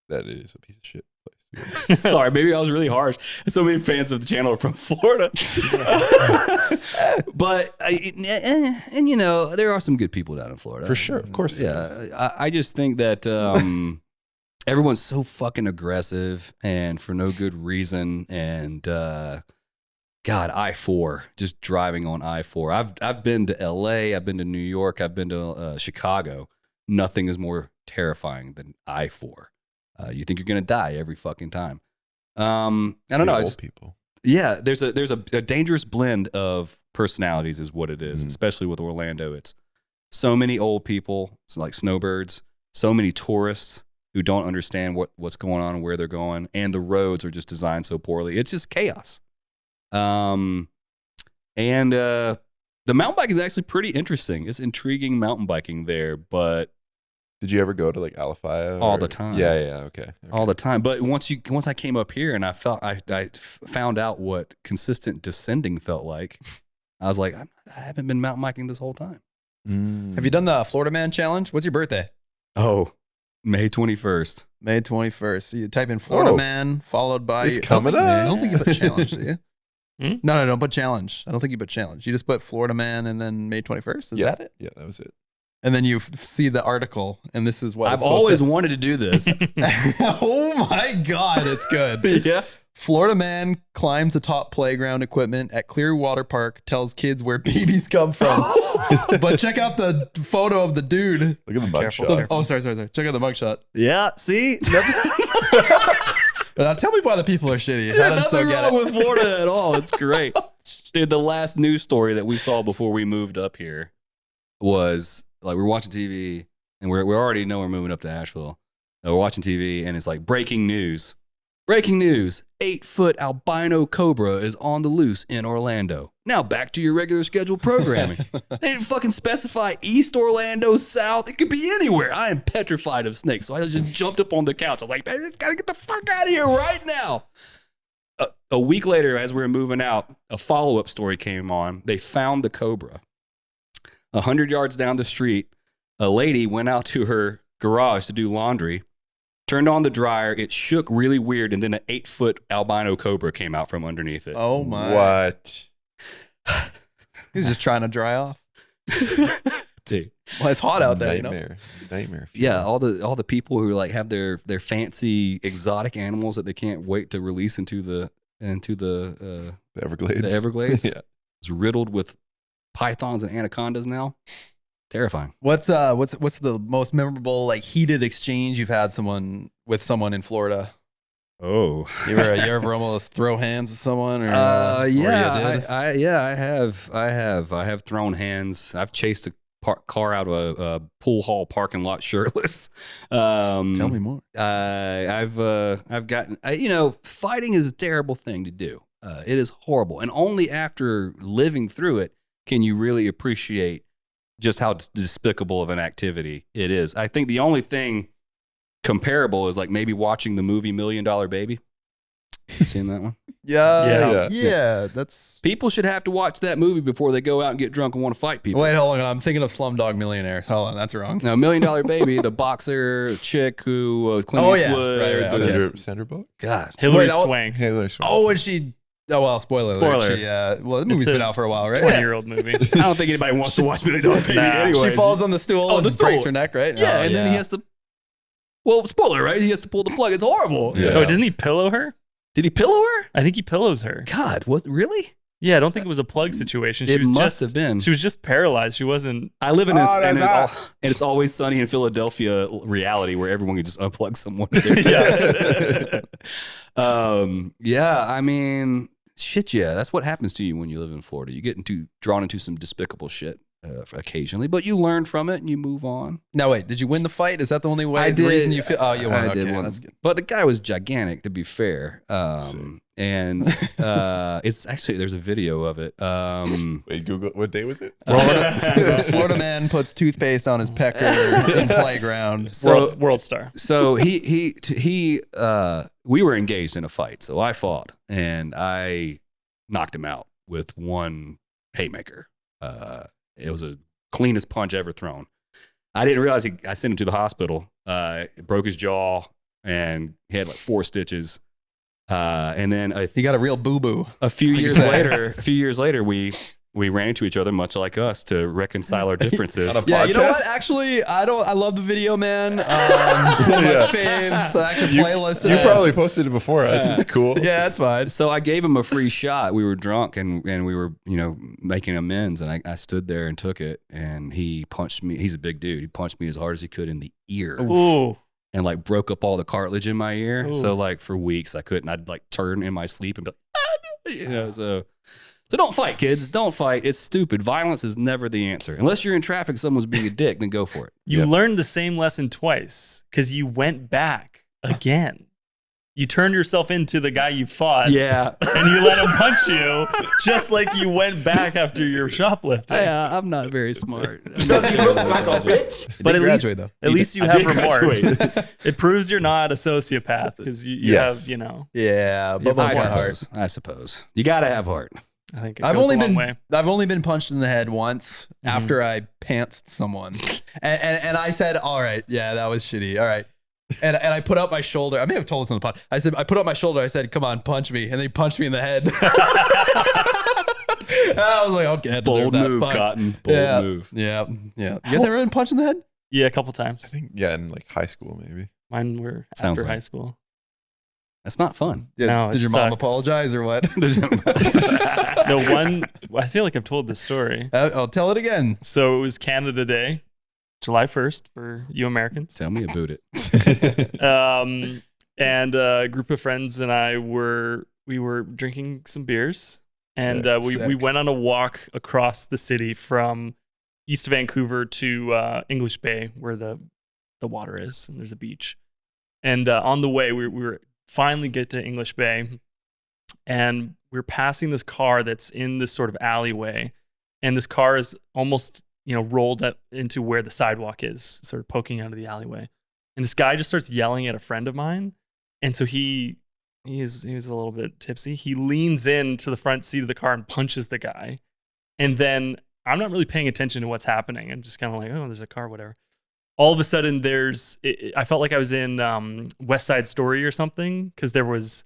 that it is a piece of shit place to go. Sorry, maybe I was really harsh. So many fans of the channel are from Florida. But, there are some good people down in Florida. For sure, of course. Yeah, I just think that everyone's so fucking aggressive and for no good reason. And God, I-4, just driving on I-4. I've been to LA, I've been to New York, I've been to Chicago. Nothing is more terrifying than I-4. You think you're gonna die every fucking time. I don't know. Old people. Yeah, there's a dangerous blend of personalities, is what it is. Especially with Orlando, it's so many old people, it's like snowbirds. So many tourists who don't understand what's going on and where they're going, and the roads are just designed so poorly. It's just chaos. And the mountain bike is actually pretty interesting. It's intriguing mountain biking there, but Did you ever go to like Alafaya? All the time. Yeah. Okay. All the time. But once I came up here and I found out what consistent descending felt like, I was like, I haven't been mountain biking this whole time. Have you done the Florida Man Challenge? What's your birthday? Oh, May 21st. May 21st. So you type in Florida Man followed by. It's coming up. I don't think you put challenge, do you? Hmm? No, don't put challenge. I don't think you put challenge. You just put Florida Man and then May 21st. Is that it? Yeah, that was it. And then you see the article, and this is what I've always wanted to do this. Oh my God, it's good. Yeah. Florida man climbs atop playground equipment at Clearwater Park, tells kids where babies come from. But check out the photo of the dude. Look at the Careful. mugshot. Oh, sorry. Check out the mugshot. Yeah. See? Now tell me why the people are shitty. How does so Nothing get wrong it? with Florida at all. It's great. Dude, the last news story that we saw before we moved up here was like we're watching TV and we already know we're moving up to Asheville. We're watching TV and it's like breaking news. Breaking news, 8-foot albino cobra is on the loose in Orlando. Now back to your regular scheduled programming. They didn't fucking specify East Orlando, South. It could be anywhere. I am petrified of snakes. So I just jumped up on the couch. I was like, man, just gotta get the fuck out of here right now. A week later, as we were moving out, a follow-up story came on. They found the cobra. 100 yards down the street, a lady went out to her garage to do laundry, turned on the dryer, it shook really weird, and then an 8-foot albino cobra came out from underneath it. Oh my. What? He's just trying to dry off. Dude. Well, it's hot out there, Nightmare. Yeah, all the people who like have their fancy exotic animals that they can't wait to release into the The Everglades. the Everglades. Yeah. It's riddled with pythons and anacondas now. Terrifying. What's the most memorable, like, heated exchange you've had with someone in Florida? Oh, You ever almost throw hands with someone? Or, yeah, or you did? I have thrown hands. I've chased a car out of a pool hall parking lot shirtless. Tell me more. I've gotten, fighting is a terrible thing to do. It is horrible. And only after living through it can you really appreciate just how despicable of an activity it is. I think the only thing comparable is like maybe watching the movie $1 Million Baby. You seen that one? Yeah. That's. People should have to watch that movie before they go out and get drunk and want to fight people. Wait, hold on. I'm thinking of Slumdog Millionaire. Hold on, that's wrong. No, $1 Million Baby, the boxer chick who Clint Oh, yeah. Eastwood. Right. Okay. Sandra Bullock? God. Hillary Wait, Swank. Haley Swank. Oh, and she. Oh well, spoiler. Spoiler. Alert. Well, the movie's It's been a out for a while, right? 20-year-old movie. I don't think anybody wants to watch $1 Million Baby Nah. anyway. She falls on the stool Oh, and the just breaks stool. her neck, right? Yeah, Oh, and then he has to. Well, spoiler, right? He has to pull the plug. It's horrible. Yeah. Oh, doesn't he pillow her? Did he pillow her? I think he pillows her. God, what? Really? Yeah, I don't think it was a plug situation. She It was must just have been. She was just paralyzed. She wasn't. I live in that's and it's always sunny in Philadelphia reality where everyone can just unplug someone. Yeah, I mean, shit, yeah. That's what happens to you when you live in Florida. You get drawn into some despicable shit occasionally, but you learn from it and you move on. Now wait, did you win the fight? Is that the only way? I the did. reason you feel? Oh, you won. I Okay, did win. that's good. But the guy was gigantic, to be fair. And it's actually, there's a video of it. Wait, Google. What day was it? Florida man puts toothpaste on his pecker in playground. World star. So we were engaged in a fight. So I fought and I knocked him out with one haymaker. It was the cleanest punch ever thrown. I didn't realize I sent him to the hospital. It broke his jaw and he had like 4 stitches. And then He got a real boo-boo. a few years later, we ran into each other, much like us, to reconcile our differences. On a Yeah, you know what? podcast? Actually, I love the video, man. It's one of my faves. So I can playlist it. You probably posted it before us. It's cool. Yeah, it's fine. So I gave him a free shot. We were drunk and we were, making amends. And I stood there and took it. And he punched me. He's a big dude. He punched me as hard as he could in the ear Ooh. and like broke up all the cartilage in my ear. Ooh. So like for weeks I couldn't. I'd like turn in my sleep and be like, So don't fight, kids. Don't fight. It's stupid. Violence is never the answer. Unless you're in traffic, someone's being a dick, then go for it. You learned the same lesson twice because you went back again. you turn yourself into the guy you fought. Yeah. And you let him punch you just like you went back after your shoplifting. Yeah, I'm not very smart. Does he look like a bitch? But at least, graduate, though. at least you I have did remorse. graduate. It proves you're not a sociopath because you Yes. have, you know, Yeah, Bobo's got heart. I suppose. You got to have heart. I think it I've goes only a long been way. I've only been punched in the head once after I pantsed someone, and I said, all right, yeah, that was shitty. All right. And I put up my shoulder. I may have told this on the pod. I put up my shoulder. I said, come on, punch me. And then he punched me in the head. I was like, okay, I deserve Bold that. move, Fuck. Cotton. Bold move. Yeah. You guys ever been punched in the head? Yeah, a couple I times. think, yeah, in like high school, maybe. Mine were Sounds after like- high school. That's not fun. Yeah. No, it Did your mom sucks. apologize or what? The one, I feel like I've told this story. I'll tell it again. So it was Canada Day, July 1st for you Americans. Tell me about it. And a group of friends and I were drinking some beers, and we Sick. went on a walk across the city from East Vancouver to English Bay, where the water is, and there's a beach. And on the way, we were finally get to English Bay, and we're passing this car that's in this sort of alleyway, and this car is almost rolled up into where the sidewalk is, sort of poking out of the alleyway. And this guy just starts yelling at a friend of mine. And so he was a little bit tipsy. He leans into the front seat of the car and punches the guy. And then I'm not really paying attention to what's happening. I'm just kind of like, oh, there's a car, whatever. All of a sudden, I felt like I was in West Side Story or something, because there was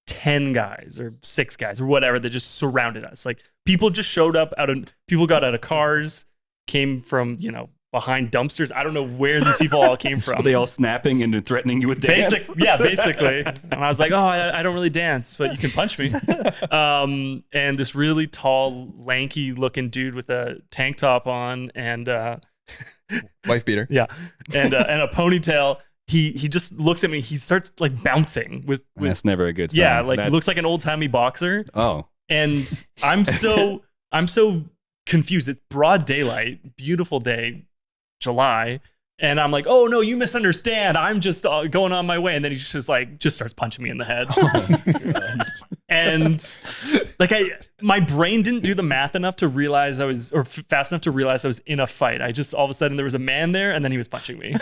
10 guys or 6 guys or whatever that just surrounded us. Like, people just showed up people got out of cars, came from, behind dumpsters. I don't know where these people all came from. Are they all snapping and threatening you with dance? Basically. And I was like, oh, I don't really dance, but you can punch me. And this really tall, lanky looking dude with a tank top on and Wife beater. yeah, and a ponytail. He just looks at me. He starts like bouncing with That's never a good sign. yeah, like That- he looks like an old timey boxer. Oh. And I'm so confused. It's broad daylight, beautiful day, July, and I'm like, oh no, you misunderstand. I'm just going on my way. And then he just starts punching me in the head. And like my brain didn't do the math enough to realize fast enough to realize I was in a fight. I just all of a sudden there was a man there, and then he was punching me.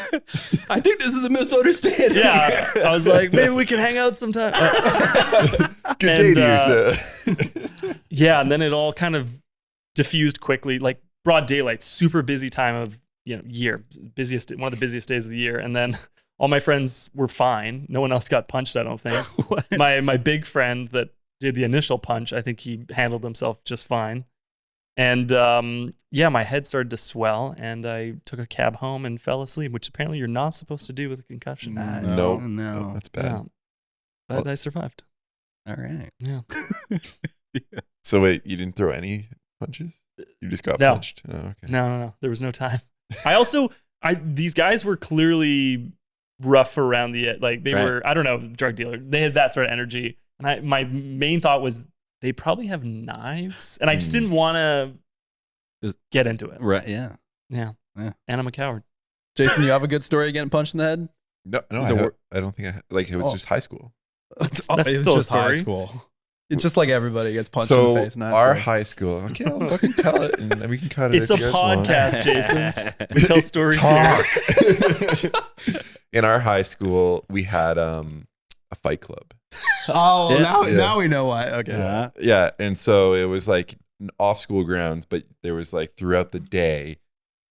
I think this is a misunderstanding. Yeah, I was like, maybe we can hang out sometime. Good day to you, sir. Yeah, and then it all kind of diffused quickly, like broad daylight, super busy time of year, one of the busiest days of the year. And then all my friends were fine. No one else got punched, I don't think. My big friend that did the initial punch, I think he handled himself just fine. And my head started to swell, and I took a cab home and fell asleep, which apparently you're not supposed to do with a concussion. No, No. that's bad. Yeah. But I survived. All right. Yeah. So wait, you didn't throw any punches? You just got No. punched? Oh, okay. No. There was no time. These guys were clearly rough around the like they Right. were, I don't know, drug dealer. They had that sort of energy. And my main thought was they probably have knives. And I just didn't want to Just- get into it. Right. Yeah. Yeah. Yeah. And I'm a coward. Jason, you have a good story getting punched in the head? No, Is it I don't think it was Oh. just high school. That's it was still a just high story. school. It's just like everybody gets punched in So the face. In high our school. high school, okay, I'll fucking tell it, and then we can cut it. It's a if you guys want. podcast, Jason. We tell stories Talk. here. In our high school, we had a fight club. Oh, Yeah. now we know why. Okay. Yeah. Yeah, and so it was like off school grounds, but there was like throughout the day,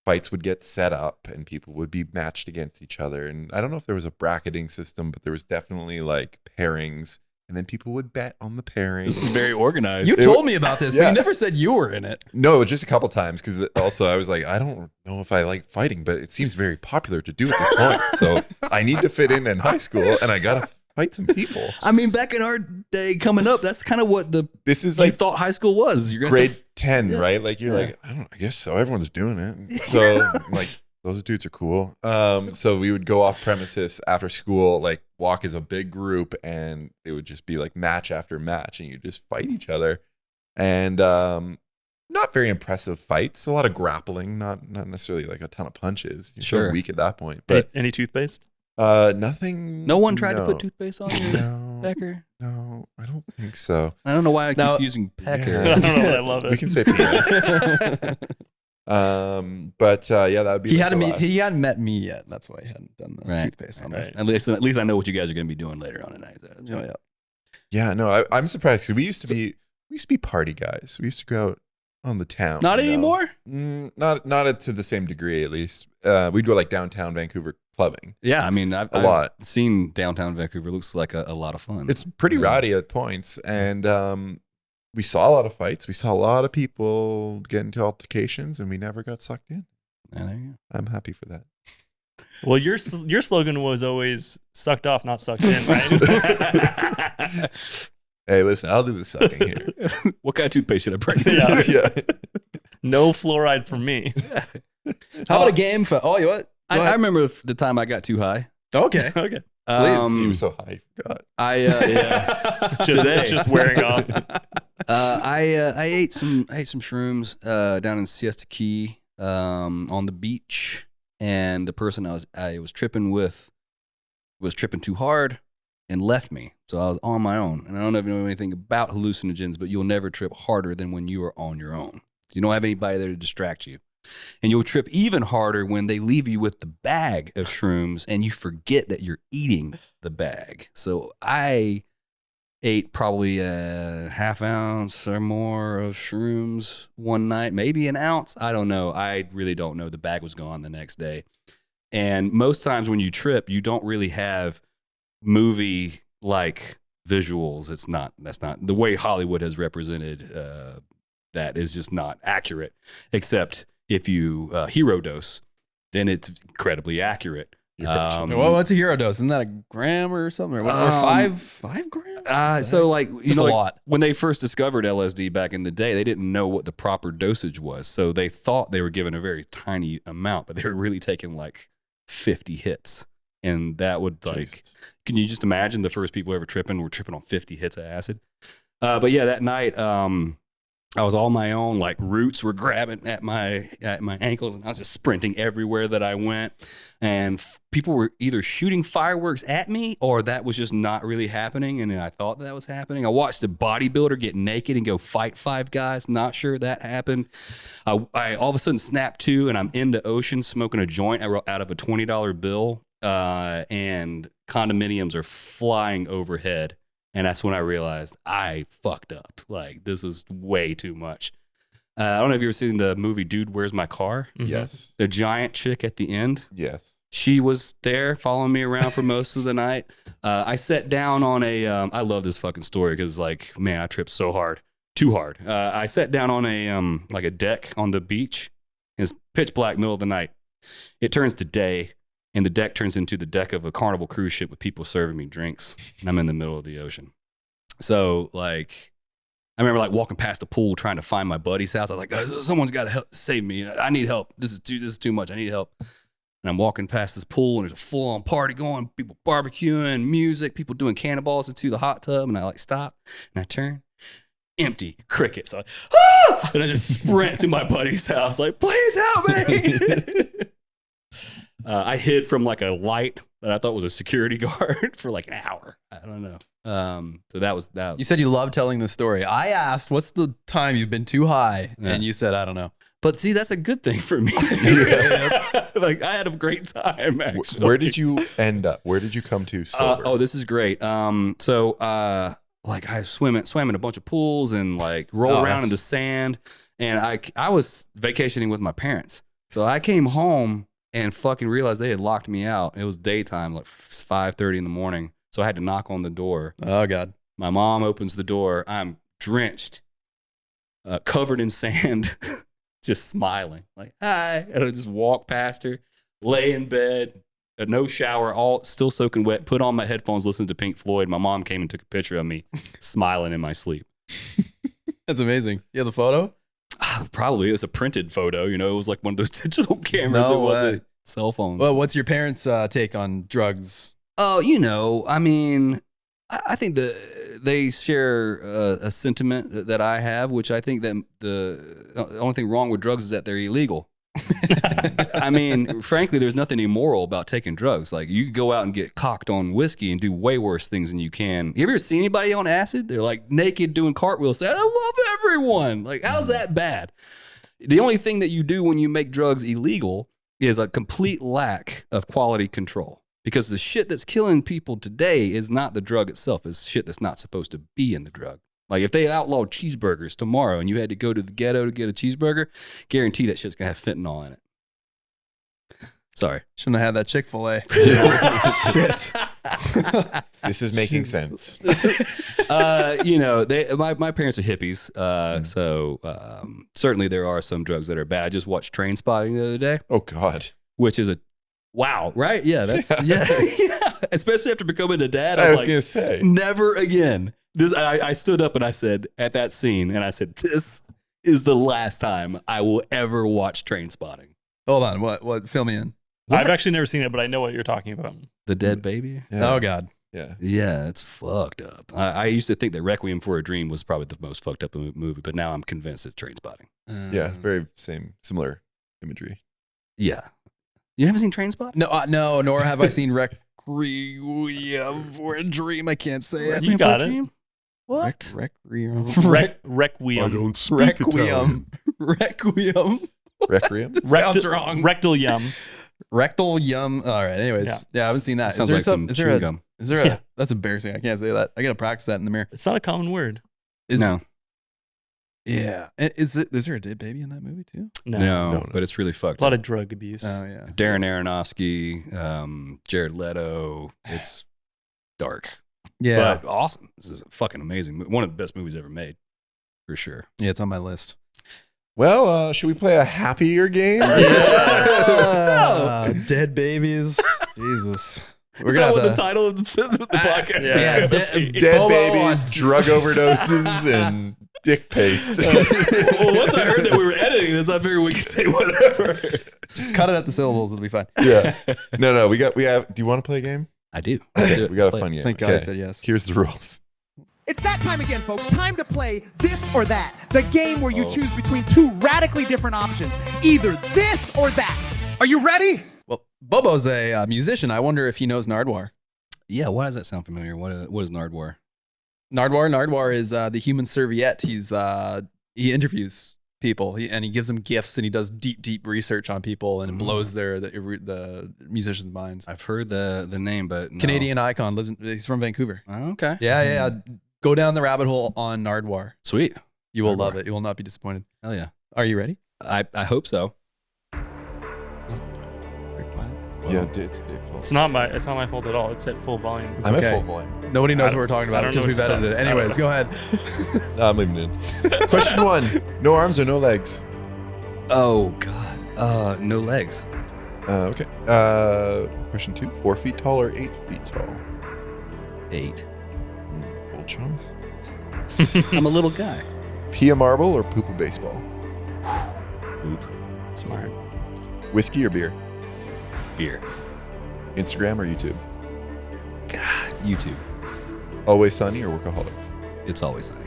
fights would get set up and people would be matched against each other. And I don't know if there was a bracketing system, but there was definitely like pairings, and then people would bet on the pairings. This is very organized. You told me about this, but Yeah. you never said you were in it. No, just a couple times, because also I was like, I don't know if I like fighting, but it seems very popular to do at this point. So I need to fit in high school, and I gotta fight some people. I mean, back in our day coming up, that's kind of what This is you like thought high school was. You're gonna grade have to 10, yeah. right? Like you're like, I guess so. Everyone's doing it. So like those dudes are cool. So we would go off premises after school, like walk as a big group, and it would just be like match after match, and you just fight each other. And not very impressive fights. A lot of grappling, not necessarily like a ton of punches. You're so Sure. weak at that point. Any, But any toothpaste? Nothing. No one tried to put toothpaste on your No, pecker? no, I don't think so. I don't know why I keep Now- using pecker. Yeah. I don't know, but I love it. We can say penis. But yeah, that would be. He like hadn't the me. last- He hadn't met me yet. That's why he hadn't done the Right. toothpaste on Right. it. At least I know what you guys are going to be doing later on tonight. So Yeah, yeah. Yeah, no, I'm surprised because we used to be party guys. We used to go out on the town. Not you know? anymore? Not to the same degree, at least. We'd go like downtown Vancouver clubbing. Yeah, I mean, I've lot. seen downtown Vancouver. Looks like a lot of fun. It's pretty rowdy at points, and we saw a lot of fights. We saw a lot of people get into altercations, and we never got sucked in. Yeah, there you go. I'm happy for that. Well, your slogan was always "sucked off, not sucked in," right? Hey, listen, I'll do the sucking here. What kind of toothpaste should I bring? Yeah. Yeah. No fluoride for me. How about a game for? Oh, you what? Go I ahead. remember the time I got too high. Okay. Okay, You were so high, you forgot. Yeah. it's just wearing off. I ate some shrooms down in Siesta Key on the beach, and the person I was tripping with was tripping too hard and left me. So I was on my own, and I don't know if you know anything about hallucinogens, but you'll never trip harder than when you are on your own. You don't have anybody there to distract you. And you'll trip even harder when they leave you with the bag of shrooms and you forget that you're eating the bag. So I ate probably a half ounce or more of shrooms one night, maybe an ounce. I don't know. I really don't know. The bag was gone the next day. And most times when you trip, you don't really have movie like visuals. That's not the way Hollywood has represented that is just not accurate, except if you hero dose, then it's incredibly accurate. Well, what's a hero dose? Isn't that a gram or something? Or, what, or five grams? So like, you Just know, a like, lot. when they first discovered LSD back in the day, they didn't know what the proper dosage was. So they thought they were given a very tiny amount, but they were really taking like 50 hits. And that would like, Jesus. can you just imagine the first people ever tripping were tripping on 50 hits of acid? But yeah, that night, I was on my own, like roots were grabbing at my ankles, and I was just sprinting everywhere that I went. And people were either shooting fireworks at me, or that was just not really happening, and I thought that was happening. I watched a bodybuilder get naked and go fight 5 guys. Not sure that happened. I all of a sudden snapped to, and I'm in the ocean smoking a joint out of a $20 bill, and condominiums are flying overhead. And that's when I realized I fucked up. Like, this is way too much. I don't know if you've ever seen the movie Dude, Where's My Car? Yes. The giant chick at the end. Yes. She was there following me around for most of the night. I sat down on a, I love this fucking story because, like, man, I tripped so hard. Too hard. I sat down on a, like a deck on the beach. It's pitch black, middle of the night. It turns to day. And the deck turns into the deck of a Carnival cruise ship with people serving me drinks. And I'm in the middle of the ocean. So, like, I remember, like, walking past a pool trying to find my buddy's house. I was like, someone's got to help save me. I need help. This is too much. I need help. And I'm walking past this pool, and there's a full-on party going, people barbecuing, music, people doing cannonballs into the hot tub. And I, like, stop, and I turn. Empty. Crickets. I'm like, ah! And I just sprint to my buddy's house, like, please help me. I hid from like a light that I thought was a security guard for like an hour. I don't know. So that was that. You said you love telling the story. I asked, what's the time you've been too high? Yeah. And you said, I don't know. But see, that's a good thing for me. Like, I had a great time, actually. Where did you end up? Where did you come to sober? This is great. Like I swam in a bunch of pools and like roll Oh, around that's- in the sand. And I was vacationing with my parents. So I came home and fucking realized they had locked me out. It was daytime, like 5:30 in the morning. So I had to knock on the door. Oh, God. My mom opens the door. I'm drenched, covered in sand, just smiling, like, hi. And I just walk past her, lay in bed, no shower, all still soaking wet, put on my headphones, listen to Pink Floyd. My mom came and took a picture of me smiling in my sleep. That's amazing. You have the photo? Probably. It was a printed photo. You know, it was like one of those digital cameras. No It wasn't way. cell phones. Well, what's your parents' take on drugs? Oh, you know, I mean, I think they share a sentiment that I have, which I think that the only thing wrong with drugs is that they're illegal. I mean, frankly, there's nothing immoral about taking drugs. Like, you go out and get cocked on whiskey and do way worse things than you can. You ever seen anybody on acid? They're like naked doing cartwheels saying, I love everyone. Like, how's that bad? The only thing that you do when you make drugs illegal is a complete lack of quality control. Because the shit that's killing people today is not the drug itself. It's shit that's not supposed to be in the drug. Like, if they outlawed cheeseburgers tomorrow and you had to go to the ghetto to get a cheeseburger, guarantee that shit's going to have fentanyl in it. Sorry. Shouldn't have had that Chick-fil-A. This is making sense. You know, my parents are hippies. So certainly there are some drugs that are bad. I just watched Train Spotting the other day, Oh, God. which is a wow, right? Yeah, that's, yeah. Especially after becoming a dad. I was like, going to say. never again. I stood up and I said, at that scene, and I said, this is the last time I will ever watch Train Spotting. Hold on. What? Fill me in. I've actually never seen it, but I know what you're talking about. The dead baby? Yeah. Oh, God. Yeah. Yeah, it's fucked up. I used to think that Requiem for a Dream was probably the most fucked up movie, but now I'm convinced it's Train Spotting. Yeah. Very similar imagery. Yeah. You haven't seen Train Spotting? No, nor have I seen Requiem for a Dream. I can't say it. You got it. What? Requiem. Requiem. Requiem. Requiem? Sounds wrong. Rectal yum. Rectal yum. All right. Anyways, yeah, I haven't seen that. Sounds like some chewing gum. Is there Yeah. a? That's embarrassing. I can't say that. I gotta practice that in the mirror. It's not a common word. No. Yeah. Is there a dead baby in that movie too? No. But it's really fucked A lot up. of drug abuse. Oh yeah. Darren Aronofsky, Jared Leto. It's dark. Yeah. But awesome. This is a fucking amazing movie. One of the best movies ever made. For sure. Yeah, it's on my list. Well, should we play a happier game? Dead babies. Jesus. Is that what the title of the podcast is? Yeah. Dead babies, drug overdoses, and dick paste. Well, once I heard that we were editing this, I figured we could say whatever. Just cut it at the syllables. It'll be fine. Yeah. No. We have. Do you want to play a game? I do. We got a fun game. Thank God I said yes. Here's the rules. It's that time again, folks. Time to play This or That, the game where you choose between two radically different options. Either this or that. Are you ready? Well, Bobo's a musician. I wonder if he knows Nardwuar. Yeah, why does that sound familiar? What is Nardwuar? Nardwuar is the human serviette. He interviews people and he gives them gifts and he does deep research on people and it blows the musicians' minds. I've heard the name, but no. Canadian icon. He's from Vancouver. Oh, okay. Yeah. Go down the rabbit hole on Nardwuar. Sweet. You will Nardwuar. love it. You will not be disappointed. Hell yeah. Are you ready? I hope so. Yeah, it's Dave. It's not my fault at all. It's at full volume. I'm okay. at full volume. Nobody knows what we're talking I about don't know because we've what to edited it. tell you. Anyways, go ahead. No, I'm leaving it in. Question 1. No arms or no legs? Oh, God. No legs. Okay. Question 2. 4 feet tall or 8 feet tall? 8. Bold choice. I'm a little guy. Pee a marble or poop a baseball? Oop. Smart. Whiskey or beer? Beer. Instagram or YouTube? God. YouTube. Always Sunny or Workaholics? It's always sunny.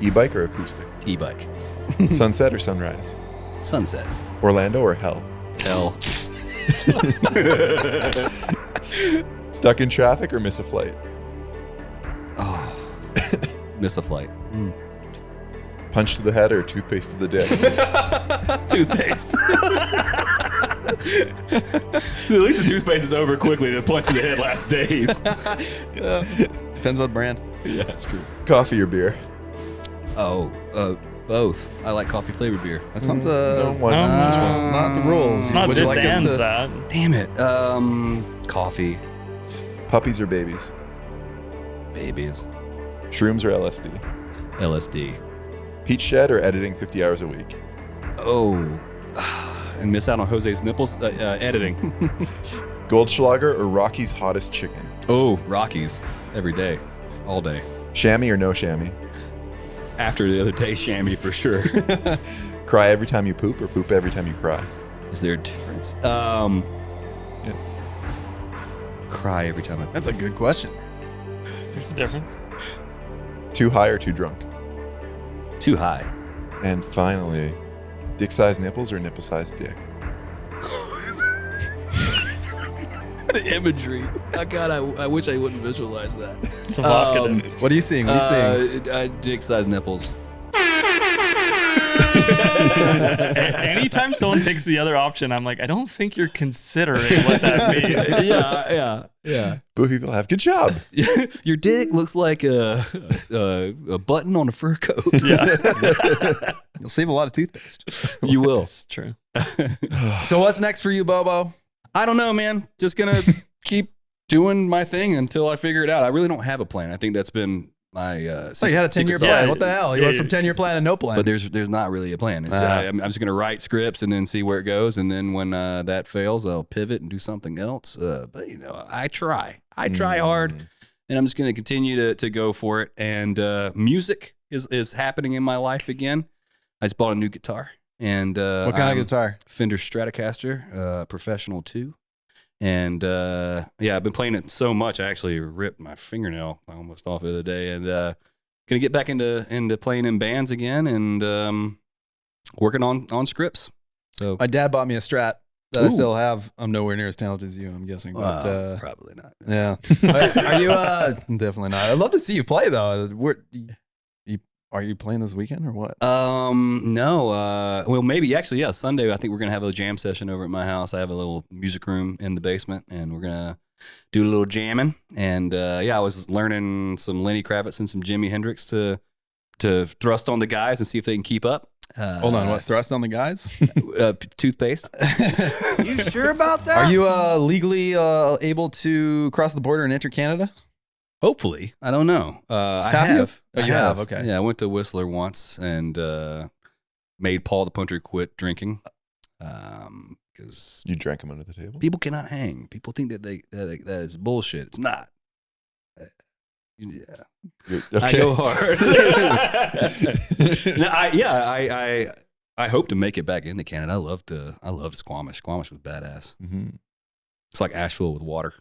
E-bike or acoustic? E-bike. Sunset or sunrise? Sunset. Orlando or hell? Hell. Stuck in traffic or miss a flight? Oh. Miss a flight. Punch to the head or toothpaste to the dick? Toothpaste. At least the toothpaste is over quickly. The punch in the head lasts days. Depends what brand. Yeah, that's true. Coffee or beer? Oh, both. I like coffee flavored beer. That's not No, one. No. Just one. not the rules. It's not Would you this like us and to? that. Damn it. Coffee. Puppies or babies? Babies. Shrooms or LSD? LSD. Peach shed or editing 50 hours a week? Oh. And miss out on Jose's nipples? Editing. Goldschlager or Rocky's hottest chicken? Oh, Rockies. Every day. All day. Chamois or no chamois? After the other day, chamois for sure. Cry every time you poop or poop every time you cry? Is there a difference? Cry every time I That's a good question. There's a difference. Too high or too drunk? Too high. And finally, dick-sized nipples or nipple-sized dick? The imagery. Oh God, I wish I wouldn't visualize that. It's evocative. What are you seeing? What are you seeing? Dick-sized nipples. Anytime someone picks the other option, I'm like, I don't think you're considering what that means. Yeah. Boo people have. Good job. Your dick looks like a button on a fur coat. Yeah, You'll save a lot of toothpaste. You will. it's true. So what's next for you, Bobo? I don't know, man. Just gonna keep doing my thing until I figure it out. I really don't have a plan. I think that's been my. So you had a 10-year secret plan. sauce. What the hell? You Yeah, went from 10-year plan to no plan. But there's not really a plan. It's, I'm just gonna write scripts and then see where it goes, and then when that fails, I'll pivot and do something else. But I try hard, and I'm just gonna continue to go for it. And music is happening in my life again. I just bought a new guitar, and what kind of guitar? Fender Stratocaster, Professional 2. And I've been playing it so much, I actually ripped my fingernail almost off the other day. And gonna get back into playing in bands again, and working on scripts. So My dad bought me a Strat that I Ooh. still have. I'm nowhere near as talented as you, I'm guessing. But probably not. yeah, are you? Definitely not. I'd love to see you play though. Are you playing this weekend or what? No. Well, maybe actually, yeah. Sunday, I think we're gonna have a jam session over at my house. I have a little music room in the basement, and we're gonna do a little jamming. And I was learning some Lenny Kravitz and some Jimi Hendrix to thrust on the guys and see if they can keep up. Hold on, what? Thrust on the guys? Toothpaste. You sure about that? Are you legally able to cross the border and enter Canada? Hopefully, I don't know. I Have you? have. Oh, you have? Okay. Yeah, I went to Whistler once and made Paul the Punter quit drinking because You drank them under the table? people cannot hang. People think that that is bullshit. It's not. Yeah, I go hard. No, I hope to make it back into Canada. I loved Squamish. Squamish was badass. Mm-hmm. It's like Asheville with water.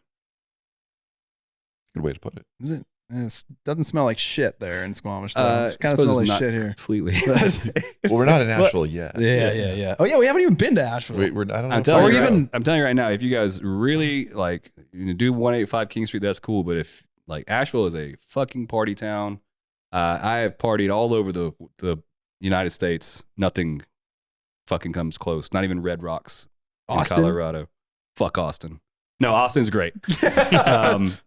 Good way to put it. Is it? It doesn't smell like shit there in Squamish. Though. It kind of suppose smells it's like not shit here. Completely. Well, we're not in Asheville yet. Yeah. Oh yeah, we haven't even been to Asheville. I don't know. I'm if telling, we're you, out. I'm telling you right now, if you guys really like do 185 King Street, that's cool. But if like Asheville is a fucking party town, I have partied all over the United States. Nothing fucking comes close. Not even Red Rocks in Austin? Colorado. Fuck Austin. No, Austin's great.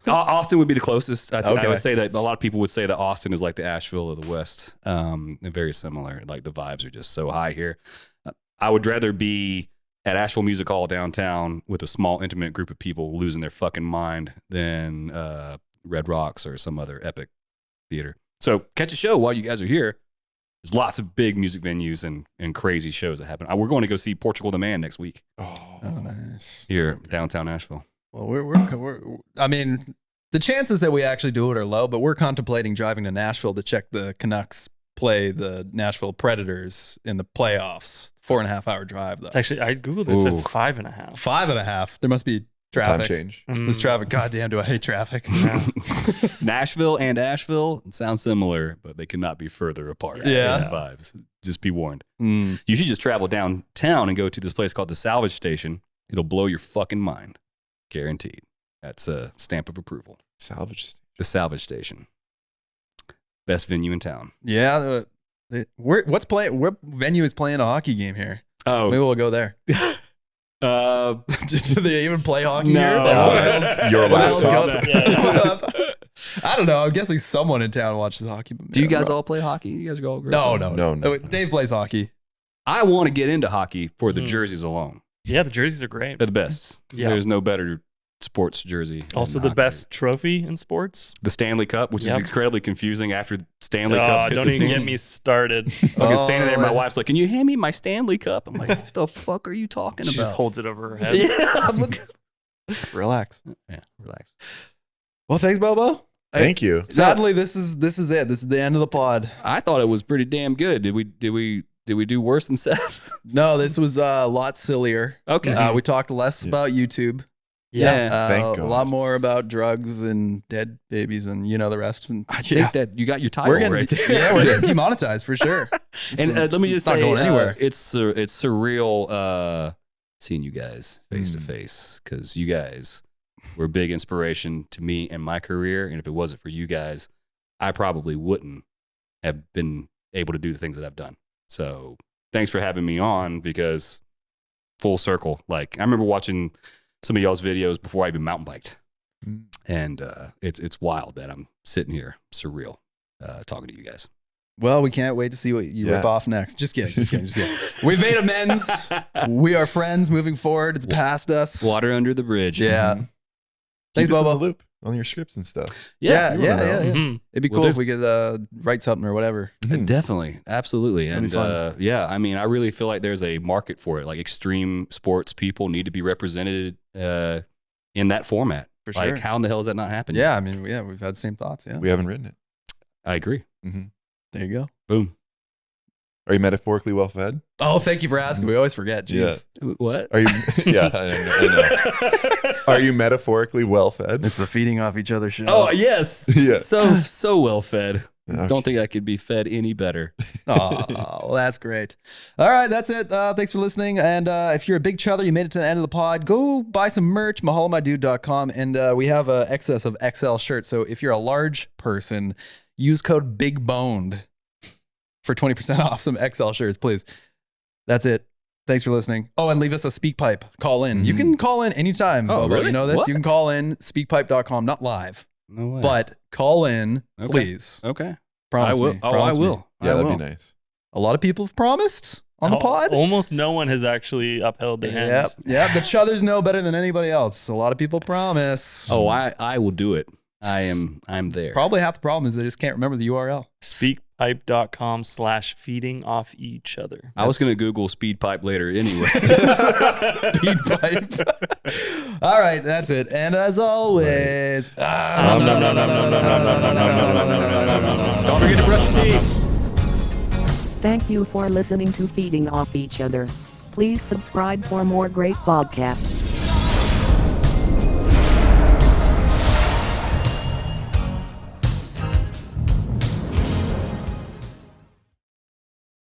Austin would be the closest. I Okay. would say that a lot of people would say that Austin is like the Asheville of the West. They're very similar. Like the vibes are just so high here. I would rather be at Asheville Music Hall downtown with a small, intimate group of people losing their fucking mind than Red Rocks or some other epic theater. So catch a show while you guys are here. There's lots of big music venues and crazy shows that happen. We're going to go see Portugal the Man next week Oh, nice. here downtown Asheville. Well, we're I mean, the chances that we actually do it are low, but we're contemplating driving to Nashville to check the Canucks play the Nashville Predators in the playoffs. 4.5 hour drive though. It's actually, I Googled this at Ooh. 5.5. 5.5. There must be Time traffic. change. This traffic. Goddamn, do I hate traffic? Yeah. Nashville and Asheville sound similar, but they cannot be further apart. Yeah. in vibes. Just be warned. Mm. You should just travel downtown and go to this place called the Salvage Station. It'll blow your fucking mind. Guaranteed. That's a stamp of approval. Salvage. The Salvage Station. Best venue in town. Yeah. What venue is playing a hockey game here? Oh, Maybe we'll go there. Do they even play hockey here? No. Your Miles laptop. go- I don't know. I'm guessing someone in town watches hockey. do you guys all play hockey? You guys all No. No. Dave plays hockey. I want to get into hockey for the Mm. jerseys alone. Yeah, the jerseys are great. They're the best. Yeah. There's no better sports jersey. Also than the hockey. best trophy in sports. The Stanley Cup, which Yep. is incredibly confusing after Stanley Oh, Cups hit don't the even scene. get me started. Fucking standing there, my Oh, wife's like, "Can you hand me my Stanley Cup?" I'm like, "What the fuck are you talking She about?" just holds it over her head. Yeah, I'm looking. Relax. Yeah, relax. Well, thanks, Bobo. Thank you. Sadly, this is it. This is the end of the pod. I thought it was pretty damn good. Did we do worse than Seth's? No, this was a lot sillier. Okay. We talked less about YouTube. Yeah. Thank A God. lot more about drugs and dead babies and the rest. And I think that you got your title we're getting right there. yeah, we're getting demonetized for sure. And let me just it's not say, going anywhere. it's surreal seeing you guys face to face because you guys were a big inspiration to me and my career. And if it wasn't for you guys, I probably wouldn't have been able to do the things that I've done. So thanks for having me on, because full circle. Like, I remember watching some of y'all's videos before I even mountain biked. And it's wild that I'm sitting here, surreal, talking to you guys. Well, we can't wait to see what you rip off next. Just kidding. We've made amends. We are friends moving forward. It's past us. Water under the bridge. Yeah. Keep Thanks, us in Bobo. the loop on your scripts and stuff. Yeah. Mhm. It'd be Will cool do. if we could write something or whatever. Definitely. Absolutely. That'd be And fun. yeah, I mean, I really feel like there's a market for it. Like, extreme sports people need to be represented in that format. For sure. Like, how in the hell has that not happened yet? Yeah, I mean, we've had the same thoughts. Yeah. We haven't written it. I agree. There you go. Boom. Are you metaphorically well fed? Oh, thank you for asking. We always forget. Jeez. What? Are you? Yeah, I know. Are you metaphorically well fed? It's the feeding off each other show. Oh, yes. Yeah. So well fed. Okay. Don't think I could be fed any better. Oh, well, that's great. All right, that's it. Thanks for listening. And if you're a big chother, you made it to the end of the pod, go buy some merch, mahalomydude.com. And we have an excess of XL shirts. So if you're a large person, use code BIGBONED for 20% off some XL shirts, please. That's it. Thanks for listening. Oh, and leave us a SpeakPipe. Call in. You can call in anytime, Oh, Bobo. really? You know this? What? You can call in, speakpipe.com, not live, No way. but call in, Okay. please. Okay. Promise I will. me. Oh, Promise I me. will. Yeah, I that'd will. be nice. A lot of people have promised on the pod. Almost no one has actually upheld their Yep, hands. yep. The Chuthers know better than anybody else. A lot of people promise. Oh, I will do it. I'm there. Probably half the problem is they just can't remember the URL. Speakpipe.com/feeding off each other. I was going to Google speed pipe later anyway. Speed pipe. All right, that's it. And as always, Don't forget to brush your teeth. Thank you for listening to Feeding Off Each Other. Please subscribe for more great podcasts.